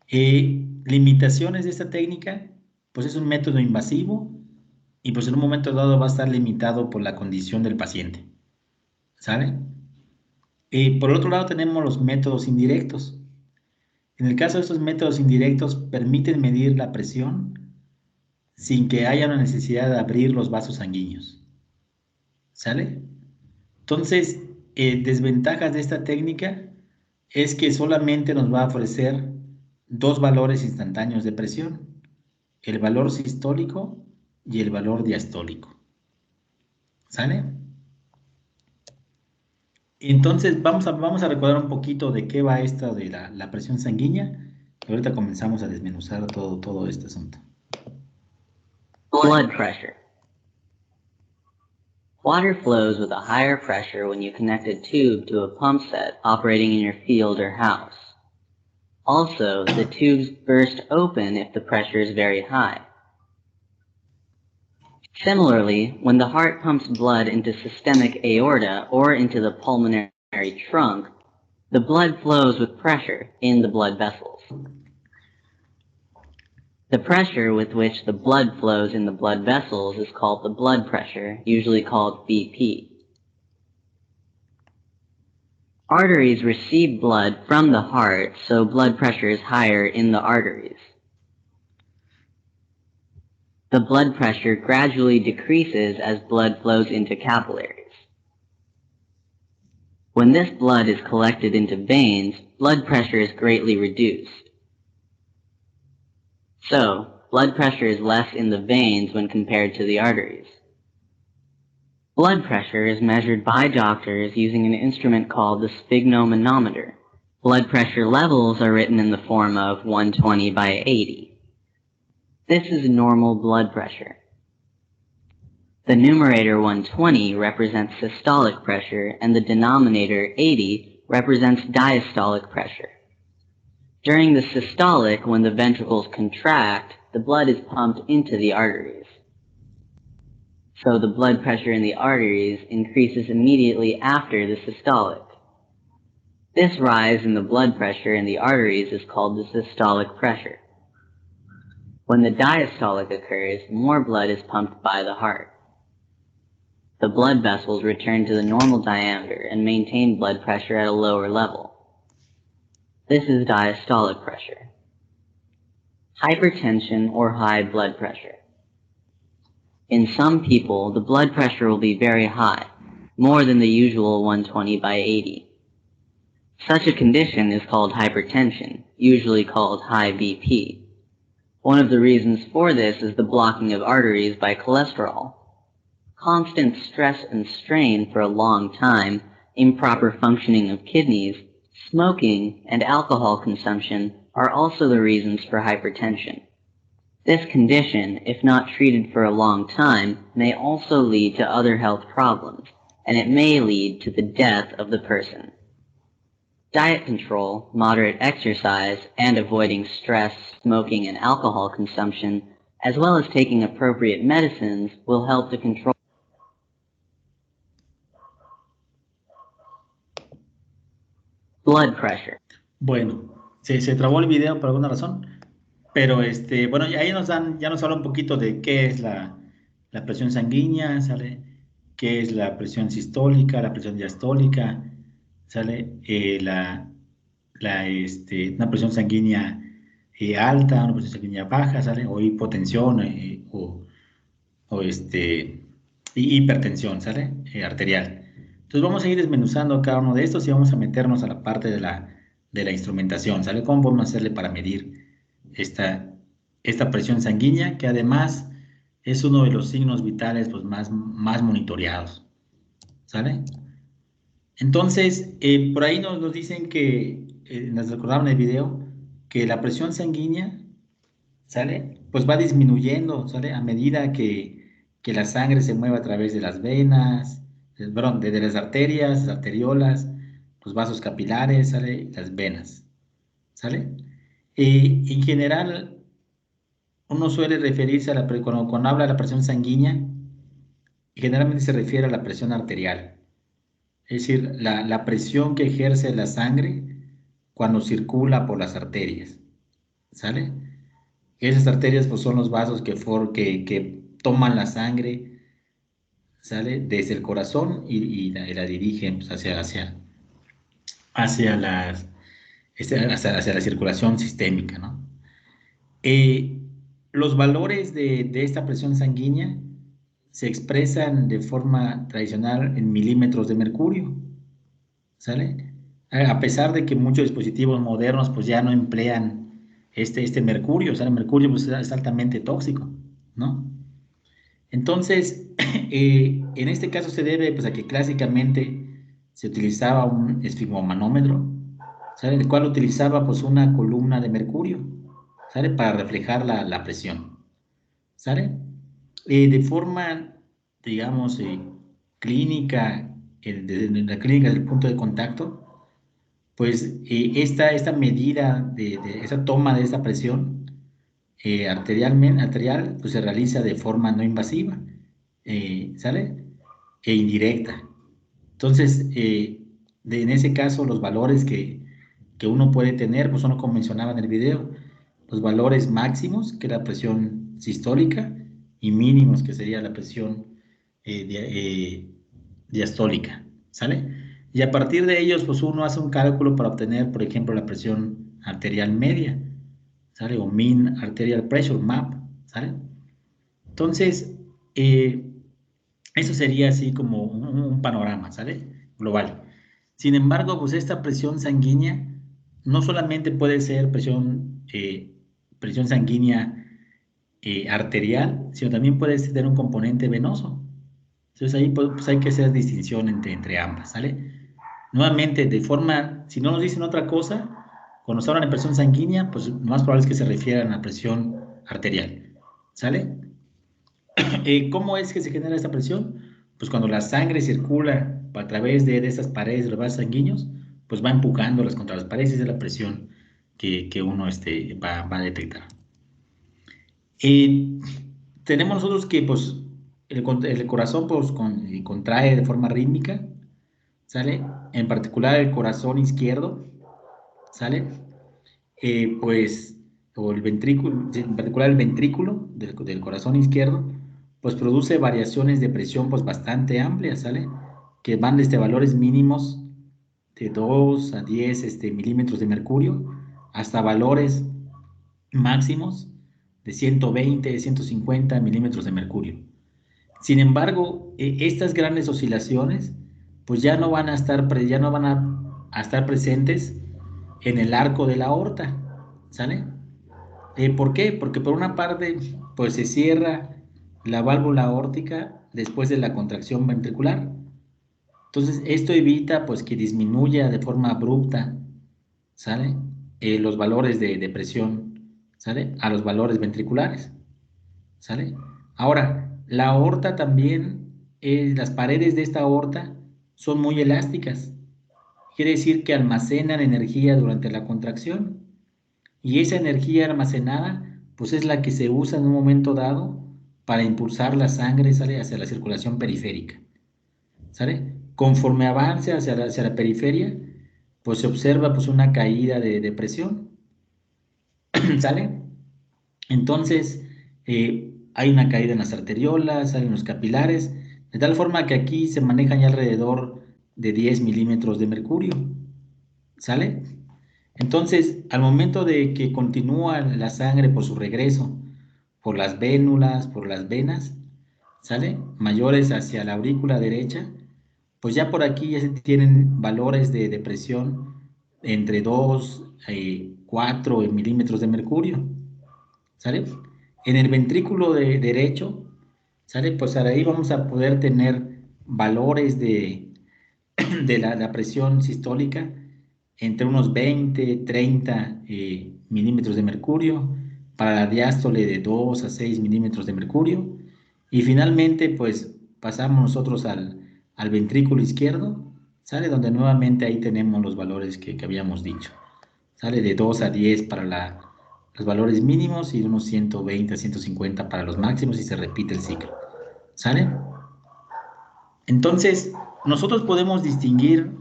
[SPEAKER 1] Limitaciones de esta técnica, pues es un método invasivo y pues en un momento dado va a estar limitado por la condición del paciente, ¿sale? Por el otro lado tenemos los métodos indirectos. En el caso de estos métodos indirectos permiten medir la presión sin que haya una necesidad de abrir los vasos sanguíneos, ¿sale? Entonces, desventajas de esta técnica es que solamente nos va a ofrecer dos valores instantáneos de presión, el valor sistólico y el valor diastólico, ¿sale? Entonces, vamos a recordar un poquito de qué va esto de la presión sanguínea, y ahorita comenzamos a desmenuzar todo este asunto.
[SPEAKER 4] Blood pressure. Water flows with a higher pressure when you connect a tube to a pump set operating in your field or house. Also, the tubes burst open if the pressure is very high. Similarly, when the heart pumps blood into systemic aorta or into the pulmonary trunk, the blood flows with pressure in the blood vessels. The pressure with which the blood flows in the blood vessels is called the blood pressure, usually called BP. Arteries receive blood from the heart, so blood pressure is higher in the arteries. The blood pressure gradually decreases as blood flows into capillaries. When this blood is collected into veins, blood pressure is greatly reduced. So, blood pressure is less in the veins when compared to the arteries. Blood pressure is measured by doctors using an instrument called the sphygmomanometer. Blood pressure levels are written in the form of 120 by 80. This is normal blood pressure. The numerator 120 represents systolic pressure and the denominator 80 represents diastolic pressure. During the systolic, when the ventricles contract, the blood is pumped into the arteries. So the blood pressure in the arteries increases immediately after the systolic. This rise in the blood pressure in the arteries is called the systolic pressure. When the diastolic occurs, more blood is pumped by the heart. The blood vessels return to the normal diameter and maintain blood pressure at a lower level. This is diastolic pressure. Hypertension or high blood pressure. In some people, the blood pressure will be very high, more than the usual 120 by 80. Such a condition is called hypertension, usually called high BP. One of the reasons for this is the blocking of arteries by cholesterol. Constant stress and strain for a long time, improper functioning of kidneys, smoking, and alcohol consumption are also the reasons for hypertension. This condition, if not treated for a long time, may also lead to other health problems, and it may lead to the death of the person. Diet control, moderate exercise, and avoiding stress, smoking, and alcohol consumption, as well as taking appropriate medicines, will help to control blood pressure.
[SPEAKER 1] Bueno, se trabó el video por alguna razón, pero bueno, y ahí ya nos habla un poquito de qué es la presión sanguínea, ¿sale? Qué es la presión sistólica, la presión diastólica, ¿sale? Una presión sanguínea alta, una presión sanguínea baja, ¿sale? O hipotensión o hipertensión, ¿sale? Arterial. Entonces vamos a ir desmenuzando cada uno de estos y vamos a meternos a la parte de la instrumentación, ¿sale? ¿Cómo vamos a hacerle para medir esta presión sanguínea? Que además es uno de los signos vitales pues, más monitoreados, ¿sale? Entonces, por ahí nos dicen que, nos recordaron en el video, que la presión sanguínea, ¿sale? Pues va disminuyendo, ¿sale? A medida que la sangre se mueve a través de las venas, perdón, de las arterias, las arteriolas, los vasos capilares, ¿sale? Las venas, ¿sale? En general, uno suele referirse a cuando habla de la presión sanguínea, generalmente se refiere a la presión arterial, es decir, la presión que ejerce la sangre cuando circula por las arterias, ¿sale? Esas arterias pues, son los vasos que toman la sangre, ¿sale? Desde el corazón y la dirigen pues, hacia, las, hacia la circulación sistémica, ¿no? Eh, los valores de esta presión sanguínea se expresan de forma tradicional en milímetros de mercurio, ¿sale? A pesar de que muchos dispositivos modernos pues ya no emplean este mercurio, o sea, el mercurio pues, es altamente tóxico, ¿no? Entonces, en este caso se debe pues, a que clásicamente se utilizaba un esfigmomanómetro, ¿sale? El cual utilizaba pues, una columna de mercurio, ¿sale? Para reflejar la presión, ¿sale? De forma, digamos, clínica, desde la clínica, desde el punto de contacto, pues esta medida esa toma de esta presión arterial, pues se realiza de forma no invasiva, ¿sale? E indirecta. Entonces, en ese caso, los valores que uno puede tener, pues son como mencionaba en el video, los valores máximos, que es la presión sistólica, y mínimos, que sería la presión diastólica, ¿sale? Y a partir de ellos, pues uno hace un cálculo para obtener, por ejemplo, la presión arterial media, ¿sale? O Mean Arterial Pressure, MAP, ¿sale? Entonces, eso sería así como un panorama, ¿sale? Global. Sin embargo, pues esta presión sanguínea no solamente puede ser presión sanguínea arterial, sino también puede tener un componente venoso. Entonces ahí pues, hay que hacer distinción entre ambas, ¿sale? Nuevamente, si no nos dicen otra cosa, cuando se habla de presión sanguínea, pues lo más probable es que se refieran a presión arterial, ¿sale? ¿Cómo es que se genera esta presión? Pues cuando la sangre circula a través de esas paredes de los vasos sanguíneos, pues va empujándolas contra las paredes, esa es la presión que uno va a detectar. Tenemos nosotros que pues, el corazón pues, contrae de forma rítmica, ¿sale? En particular el corazón izquierdo, ¿sale? Pues, o el ventrículo, en particular el ventrículo del corazón izquierdo, pues produce variaciones de presión pues bastante amplias, ¿sale? Que van desde valores mínimos de 2 a 10 milímetros de mercurio hasta valores máximos de 120, 150 milímetros de mercurio. Sin embargo, estas grandes oscilaciones pues ya no van a estar, a estar presentes en el arco de la aorta, ¿sale? ¿Por qué? Porque por una parte, pues se cierra la válvula aórtica después de la contracción ventricular. Entonces, esto evita pues que disminuya de forma abrupta, ¿sale? Los valores de presión, ¿sale? A los valores ventriculares, ¿sale? Ahora, la aorta también, las paredes de esta aorta son muy elásticas. Quiere decir que almacenan energía durante la contracción. Y esa energía almacenada, pues es la que se usa en un momento dado para impulsar la sangre, ¿sale? Hacia la circulación periférica, ¿sale? Conforme avance hacia la periferia, pues se observa pues una caída de presión, ¿sale? Entonces, hay una caída en las arteriolas, hay en los capilares, de tal forma que aquí se manejan ya alrededor de 10 milímetros de mercurio, ¿sale? Entonces, al momento de que continúa la sangre por su regreso, por las vénulas, por las venas, ¿sale? Mayores hacia la aurícula derecha, pues ya por aquí ya se tienen valores de presión entre 2 y 4 milímetros de mercurio, ¿sale? En el ventrículo derecho, ¿sale? Pues ahí vamos a poder tener valores de la presión sistólica entre unos 20, 30 milímetros de mercurio, para la diástole de 2 a 6 milímetros de mercurio, y finalmente pues pasamos nosotros al ventrículo izquierdo, ¿sale? Donde nuevamente ahí tenemos los valores que habíamos dicho, ¿sale? De 2 a 10 para los valores mínimos y de unos 120 a 150 para los máximos, y se repite el ciclo, ¿sale? Entonces, nosotros podemos distinguir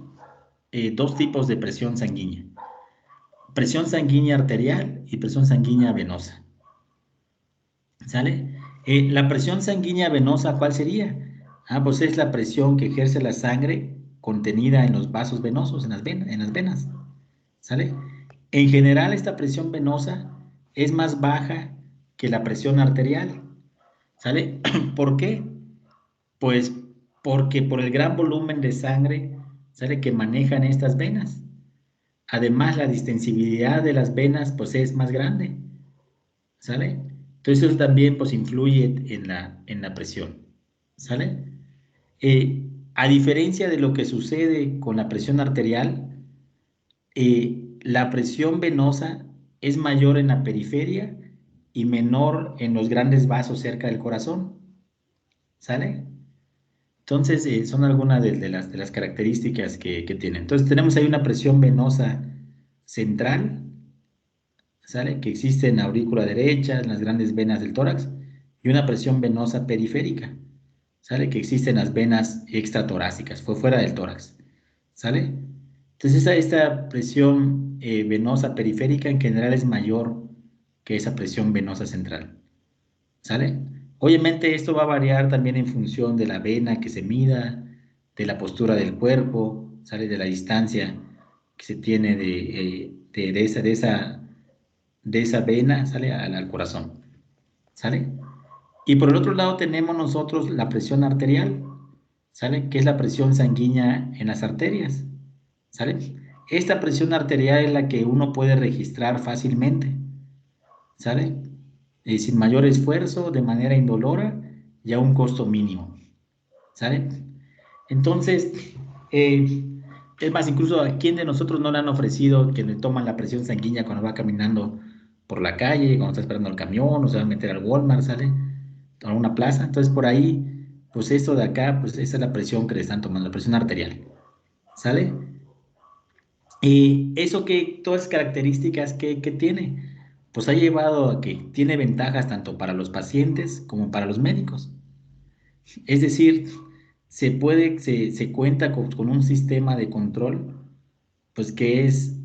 [SPEAKER 1] dos tipos de presión sanguínea: presión sanguínea arterial y presión sanguínea venosa, ¿sale? La presión sanguínea venosa, ¿cuál sería? Pues es la presión que ejerce la sangre contenida en los vasos venosos, en las venas, ¿sale? En general, esta presión venosa es más baja que la presión arterial, ¿sale? ¿Por qué? Pues porque por el gran volumen de sangre, ¿sale?, que manejan estas venas. Además, la distensibilidad de las venas pues es más grande, ¿sale? Entonces eso también pues influye en la presión, ¿sale? A diferencia de lo que sucede con la presión arterial, la presión venosa es mayor en la periferia y menor en los grandes vasos cerca del corazón, ¿sale? Entonces, son algunas de las características que tienen. Entonces, tenemos ahí una presión venosa central, ¿sale?, que existe en la aurícula derecha, en las grandes venas del tórax, y una presión venosa periférica, ¿sale?, que existe en las venas extratorácicas, fue fuera del tórax, ¿sale? Entonces, esta presión venosa periférica en general es mayor que esa presión venosa central, ¿sale? Obviamente esto va a variar también en función de la vena que se mida, de la postura del cuerpo, ¿sale?, de la distancia que se tiene de esa vena, ¿sale?, al corazón, ¿sale? Y por el otro lado tenemos nosotros la presión arterial, ¿sale?, que es la presión sanguínea en las arterias, ¿sale? Esta presión arterial es la que uno puede registrar fácilmente, ¿sale? Sin mayor esfuerzo, de manera indolora y a un costo mínimo, ¿sale? Entonces, es más, incluso a quién de nosotros no le han ofrecido que le toman la presión sanguínea cuando va caminando por la calle, cuando está esperando el camión, o se va a meter al Walmart, ¿sale?, a una plaza. Entonces, por ahí, pues esto de acá, pues esa es la presión que le están tomando, la presión arterial, ¿sale? Y eso que, todas las características que tiene, pues ha llevado a que tiene ventajas tanto para los pacientes como para los médicos. Es decir, se cuenta con un sistema de control, pues que es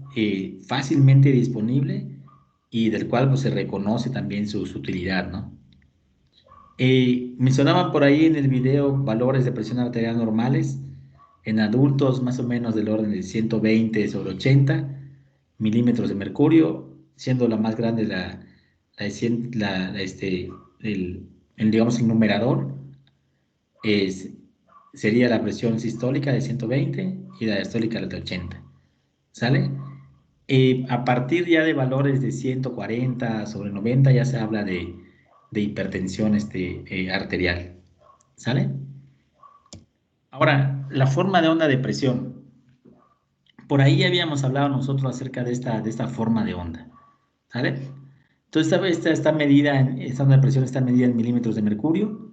[SPEAKER 1] fácilmente disponible y del cual pues, se reconoce también su utilidad, ¿no? Mencionaban por ahí en el video valores de presión arterial normales en adultos más o menos del orden de 120 sobre 80 milímetros de mercurio, siendo la más grande la de 100, digamos el numerador es, sería la presión sistólica de 120 y la diastólica de 80, ¿sale? A partir ya de valores de 140 sobre 90 ya se habla de hipertensión arterial, ¿sale? Ahora, la forma de onda de presión. Por ahí ya habíamos hablado nosotros acerca de esta forma de onda, ¿sale? Entonces, esta medida, esta onda de presión está medida en milímetros de mercurio,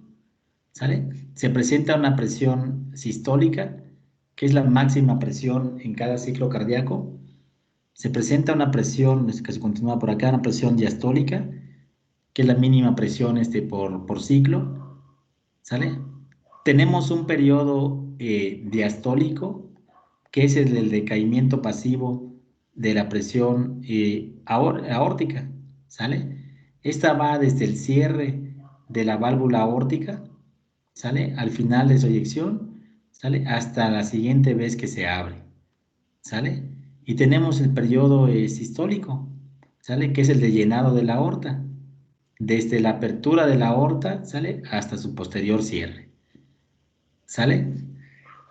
[SPEAKER 1] ¿sale? Se presenta una presión sistólica, que es la máxima presión en cada ciclo cardíaco. Se presenta una presión, que se continúa por acá, una presión diastólica, que es la mínima presión por ciclo, ¿sale? Tenemos un periodo diastólico, que es el del decaimiento pasivo de la presión aórtica, ¿sale? Esta va desde el cierre de la válvula aórtica, ¿sale?, al final de su eyección, ¿sale?, hasta la siguiente vez que se abre, ¿sale? Y tenemos el periodo sistólico, ¿sale?, que es el de llenado de la aorta, desde la apertura de la aorta, ¿sale?, hasta su posterior cierre, ¿sale?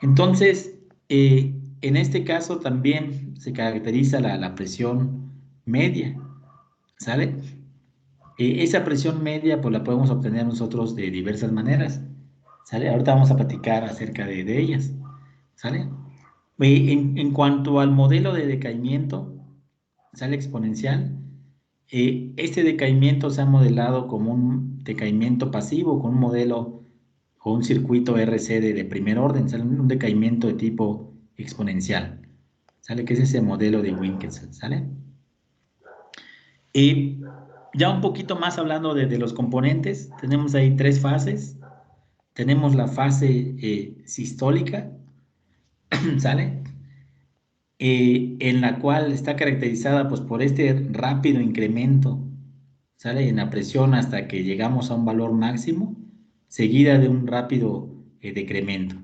[SPEAKER 1] Entonces, en este caso también se caracteriza la presión media, ¿sale? Esa presión media pues la podemos obtener nosotros de diversas maneras, ¿sale? Ahorita vamos a platicar acerca de ellas, ¿sale? En cuanto al modelo de decaimiento, ¿sale? Exponencial, este decaimiento se ha modelado como un decaimiento pasivo con un modelo o un circuito RC de primer orden, ¿sale? Un decaimiento de tipo exponencial, ¿sale? Que es ese modelo de Wilkinson, ¿sale? Y ya un poquito más hablando de los componentes, tenemos ahí tres fases. Tenemos la fase sistólica, ¿sale? En la cual está caracterizada pues, por este rápido incremento, ¿sale? En la presión hasta que llegamos a un valor máximo, seguida de un rápido decremento,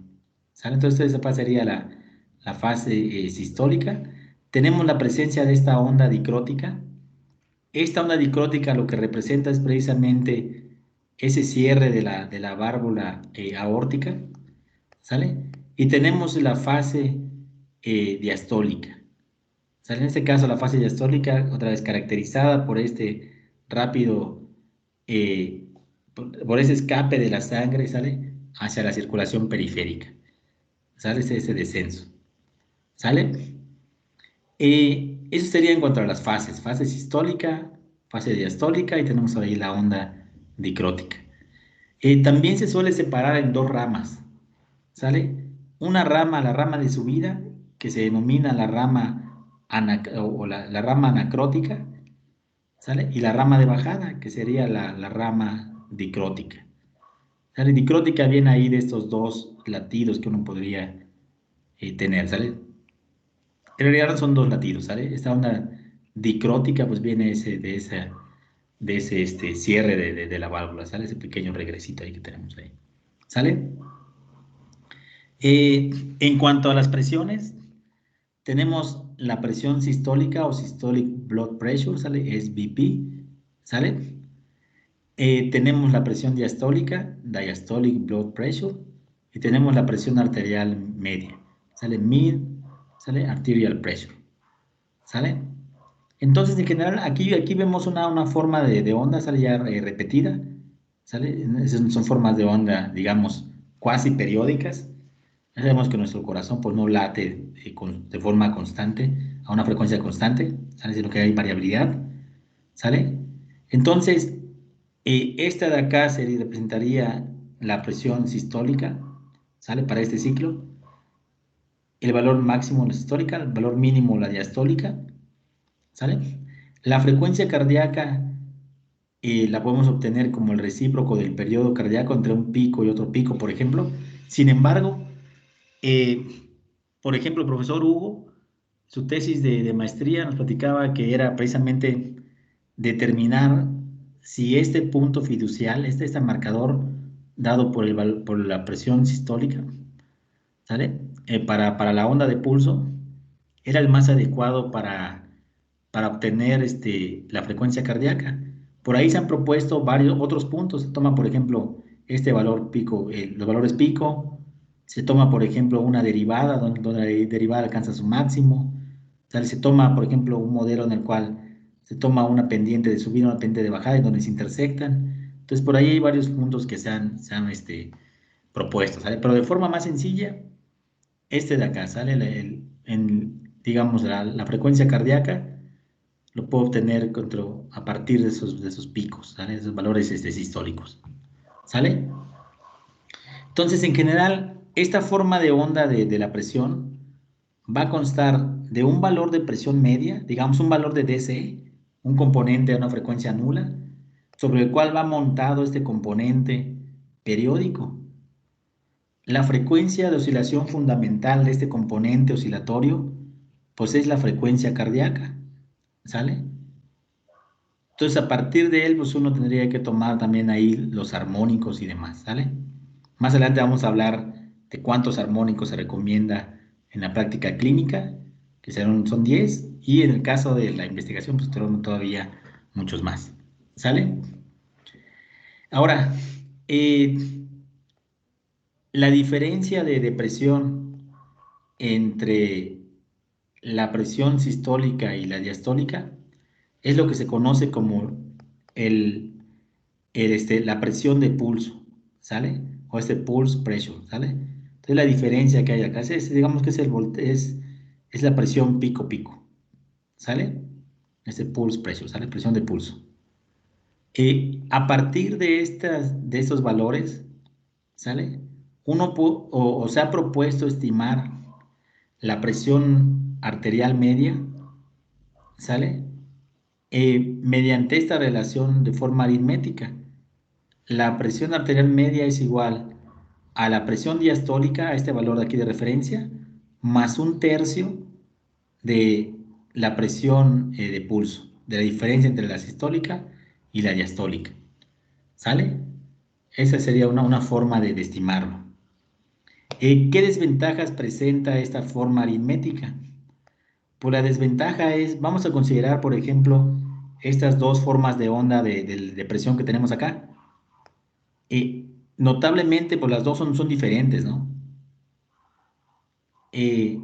[SPEAKER 1] ¿sale? Entonces esa sería la fase sistólica. Tenemos la presencia de esta onda dicrótica. Esta onda dicrótica lo que representa es precisamente ese cierre de la válvula aórtica, ¿sale? Y tenemos la fase diastólica, ¿sale? En este caso la fase diastólica, otra vez caracterizada por este rápido, eh, por ese escape de la sangre, ¿sale? Hacia la circulación periférica, ¿sale? Ese descenso, ¿sale? Eso sería en cuanto a las fases, fase sistólica, fase diastólica y tenemos ahí la onda dicrótica. También se suele separar en dos ramas, ¿sale? Una rama, la rama de subida, que se denomina la rama, la rama anacrótica, ¿sale? Y la rama de bajada, que sería la rama dicrótica. ¿Sale? Dicrótica viene ahí de estos dos latidos que uno podría tener, ¿sale? En realidad son dos latidos, ¿sale? Esta onda dicrótica pues viene de ese cierre de la válvula, ¿sale? Ese pequeño regresito ahí que tenemos ahí, ¿sale? En cuanto a las presiones, tenemos la presión sistólica o systolic blood pressure, ¿sale? Es BP, ¿sale? Tenemos la presión diastólica, diastolic blood pressure, y tenemos la presión arterial media, ¿sale? Mid, ¿sale? Arterial pressure, ¿sale? Entonces, en general, aquí vemos una forma de onda, ¿sale? Ya repetida, ¿sale? Esas son formas de onda, digamos, cuasi periódicas. Ya sabemos que nuestro corazón pues, no late de forma constante, a una frecuencia constante, ¿sale? Sino que hay variabilidad, ¿sale? Entonces, esta de acá se representaría la presión sistólica, ¿sale? Para este ciclo. El valor máximo la sistólica, el valor mínimo la diastólica, ¿sale? La frecuencia cardíaca la podemos obtener como el recíproco del periodo cardíaco entre un pico y otro pico, por ejemplo. Sin embargo, por ejemplo, el profesor Hugo, su tesis de maestría nos platicaba que era precisamente determinar si este punto fiducial, este marcador dado por la presión sistólica, ¿sale? Para la onda de pulso, era el más adecuado para obtener la frecuencia cardíaca. Por ahí se han propuesto varios otros puntos. Se toma, por ejemplo, este valor pico, los valores pico. Se toma, por ejemplo, una derivada, donde la derivada alcanza su máximo. ¿Sale? Se toma, por ejemplo, un modelo en el cual se toma una pendiente de subida, una pendiente de bajada, y donde se intersectan. Entonces, por ahí hay varios puntos que se han propuesto, ¿sale? Pero de forma más sencilla, de acá, ¿sale? Digamos, la frecuencia cardíaca lo puedo obtener a partir de esos picos, ¿sale? Esos valores sistólicos, ¿sale? Entonces, en general, esta forma de onda de la presión va a constar de un valor de presión media, digamos un valor de DC, un componente de una frecuencia nula, sobre el cual va montado este componente periódico. La frecuencia de oscilación fundamental de este componente oscilatorio, pues es la frecuencia cardíaca, ¿sale? Entonces, a partir de él, pues uno tendría que tomar también ahí los armónicos y demás, ¿sale? Más adelante vamos a hablar de cuántos armónicos se recomienda en la práctica clínica, que son 10, y en el caso de la investigación, pues tenemos todavía muchos más, ¿sale? Ahora, la diferencia de depresión entre la presión sistólica y la diastólica es lo que se conoce como la presión de pulso, ¿sale? O pulse pressure, ¿sale? Entonces la diferencia que hay acá, digamos que es la presión pico-pico, ¿sale? Pulse pressure, ¿sale? Presión de pulso. A partir de estos valores, ¿sale? Se ha propuesto estimar la presión arterial media, ¿sale? Mediante esta relación de forma aritmética. La presión arterial media es igual a la presión diastólica, a este valor de aquí de referencia, más 1/3 de la presión de pulso, de la diferencia entre la sistólica y la diastólica. ¿Sale? Esa sería una forma de estimarlo. ¿Qué desventajas presenta esta forma aritmética? Pues la desventaja es, vamos a considerar, por ejemplo, estas dos formas de onda de presión que tenemos acá. Notablemente, pues las dos son diferentes, ¿no? En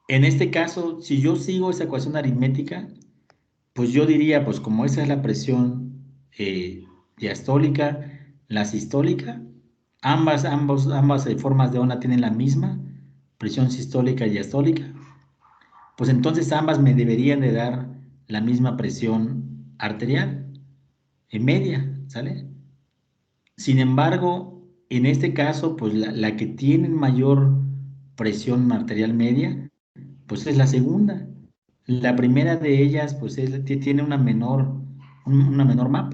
[SPEAKER 1] este caso, si yo sigo esa ecuación aritmética, pues yo diría, pues como esa es la presión diastólica, la sistólica, ambas formas de onda tienen la misma presión sistólica y diastólica, pues entonces ambas me deberían de dar la misma presión arterial en media, ¿sale? Sin embargo, en este caso, pues la que tiene mayor presión arterial media, pues es la segunda. La primera de ellas, pues tiene una menor MAP,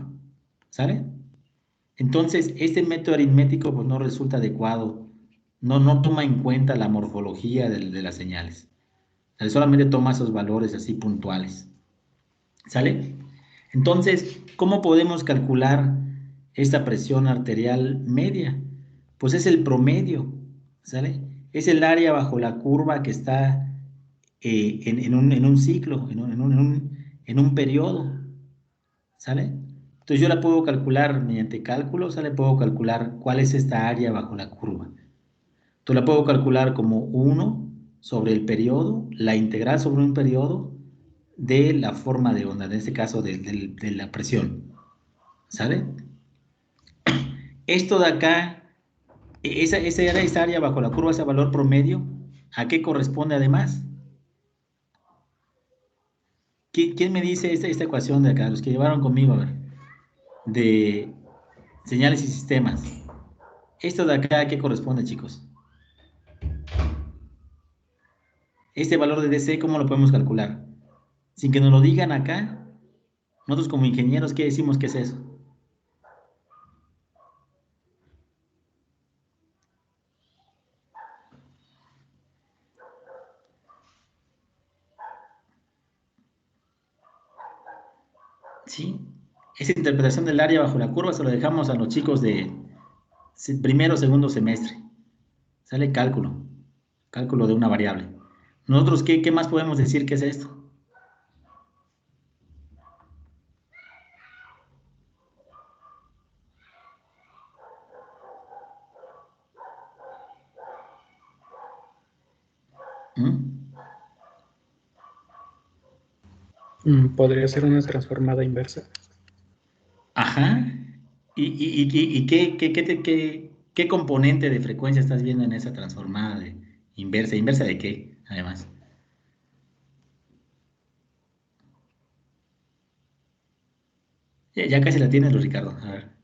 [SPEAKER 1] ¿sale? Entonces, este método aritmético, pues no resulta adecuado, no toma en cuenta la morfología de las señales. O sea, solamente toma esos valores así puntuales, ¿sale? Entonces, ¿cómo podemos calcular esta presión arterial media? Pues es el promedio, ¿sale? Es el área bajo la curva que está en un ciclo, en un periodo, ¿sale? Entonces yo la puedo calcular mediante cálculo, ¿sale? Puedo calcular cuál es esta área bajo la curva. Entonces la puedo calcular como 1 sobre el periodo, la integral sobre un periodo de la forma de onda, en este caso de la presión, ¿sale? Esto de acá, esa área bajo la curva, ese valor promedio, ¿a qué corresponde además? ¿Quién me dice esta ecuación de acá? Los que llevaron conmigo, a ver, de señales y sistemas. Esto de acá, ¿a qué corresponde, chicos? Este valor de DC, ¿cómo lo podemos calcular? Sin que nos lo digan acá, nosotros como ingenieros, ¿qué decimos que es eso? ¿Sí? Esa interpretación del área bajo la curva se lo dejamos a los chicos de primero o segundo semestre. Sale cálculo de una variable. Nosotros, ¿qué más podemos decir que es esto? ¿Mm?
[SPEAKER 5] Podría ser una transformada inversa.
[SPEAKER 1] Ajá. ¿Y qué componente de frecuencia estás viendo en esa transformada de inversa? ¿Inversa de qué, además? Ya casi la tienes, Ricardo. A ver.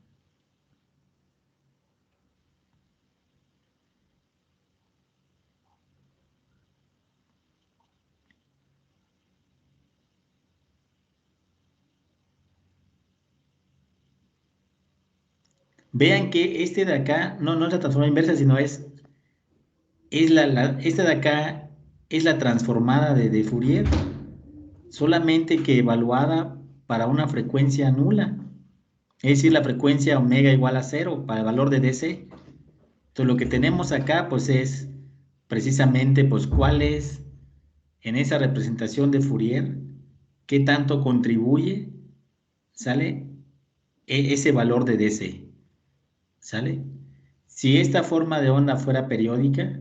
[SPEAKER 1] Vean que este de acá no es la transformada inversa, sino esta de acá es la transformada de Fourier, solamente que evaluada para una frecuencia nula, es decir, la frecuencia omega igual a 0 para el valor de DC. Entonces lo que tenemos acá pues es precisamente pues cuál es en esa representación de Fourier, qué tanto contribuye, ¿sale? Ese valor de DC, ¿sale? Si esta forma de onda fuera periódica,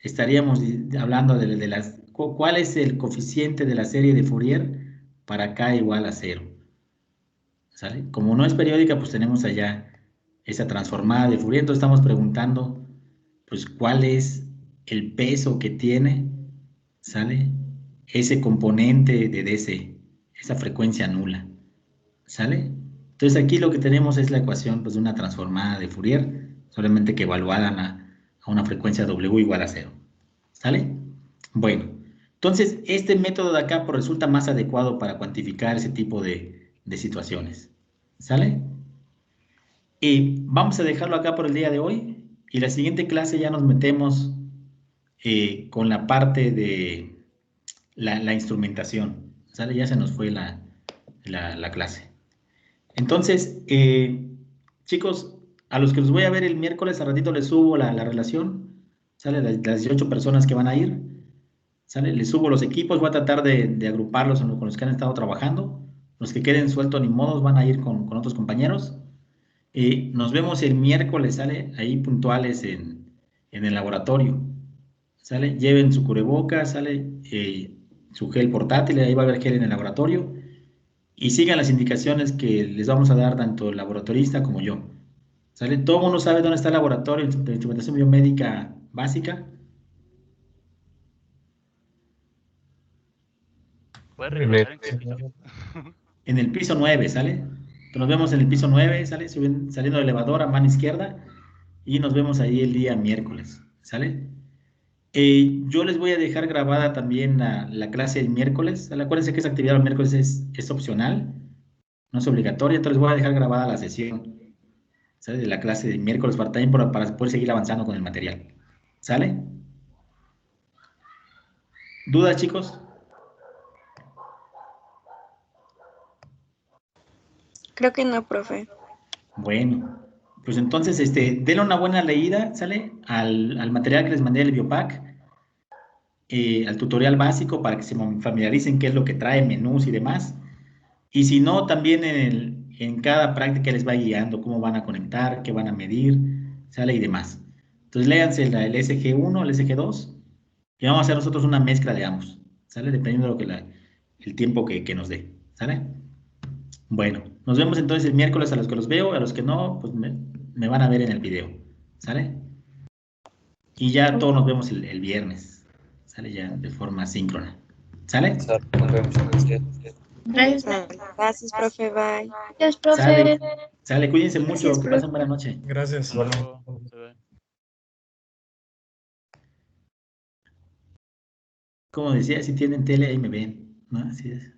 [SPEAKER 1] estaríamos hablando cuál es el coeficiente de la serie de Fourier para k igual a 0. ¿sale? Como no es periódica, pues tenemos allá esa transformada de Fourier, entonces estamos preguntando, pues, ¿cuál es el peso que tiene, ¿sale? Ese componente de DC, esa frecuencia nula, ¿sale? Entonces aquí lo que tenemos es la ecuación, pues, de una transformada de Fourier, solamente que evaluada a una frecuencia W igual a 0, ¿sale? Bueno, entonces este método de acá pues, resulta más adecuado para cuantificar ese tipo de situaciones, ¿sale? Y vamos a dejarlo acá por el día de hoy y la siguiente clase ya nos metemos con la parte de la instrumentación, ¿sale? Ya se nos fue la clase. Entonces, chicos, a los que los voy a ver el miércoles, a ratito les subo la relación, ¿sale? Las 18 personas que van a ir, ¿sale? Les subo los equipos, voy a tratar de agruparlos con los que han estado trabajando. Los que queden sueltos ni modos van a ir con otros compañeros. Nos vemos el miércoles, ¿sale? Ahí puntuales en el laboratorio, ¿sale? Lleven su cubrebocas, ¿sale? Su gel portátil, ahí va a haber gel en el laboratorio. Y sigan las indicaciones que les vamos a dar tanto el laboratorista como yo, ¿sale? Todo el mundo sabe dónde está el laboratorio de instrumentación biomédica básica.
[SPEAKER 6] ¿Puedes regresar en qué piso?
[SPEAKER 1] En el piso 9, ¿sale? Entonces nos vemos en el piso 9, ¿sale? Saliendo del elevador a mano izquierda y nos vemos ahí el día miércoles, ¿sale? Yo les voy a dejar grabada también la clase del miércoles, ¿sale? Acuérdense que esa actividad del miércoles es opcional, no es obligatoria, entonces voy a dejar grabada la sesión, ¿sale? De la clase del miércoles también para poder seguir avanzando con el material, ¿sale? ¿Dudas, chicos?
[SPEAKER 7] Creo que no, profe.
[SPEAKER 1] Bueno, pues entonces denle una buena leída, ¿sale? Al material que les mandé del Biopack, al tutorial básico para que se familiaricen qué es lo que trae, menús y demás. Y si no, también en cada práctica les va guiando cómo van a conectar, qué van a medir, ¿sale? Y demás. Entonces léanse el SG1, el SG2 y vamos a hacer nosotros una mezcla de ambos, ¿sale? Dependiendo de lo que el tiempo que nos dé, ¿sale? Bueno, nos vemos entonces el miércoles a los que los veo, a los que no, pues me van a ver en el video, ¿sale? Y ya todos nos vemos el viernes, ¿sale? Ya de forma síncrona, ¿sale?
[SPEAKER 7] Gracias, profe. Bye.
[SPEAKER 2] Yes, profe.
[SPEAKER 1] Sale, sale, cuídense mucho,
[SPEAKER 2] Gracias,
[SPEAKER 1] que pasen buena noche.
[SPEAKER 8] Gracias.
[SPEAKER 6] Hasta luego. Bye.
[SPEAKER 1] Como decía, si tienen tele ahí me ven, ¿no? Así es.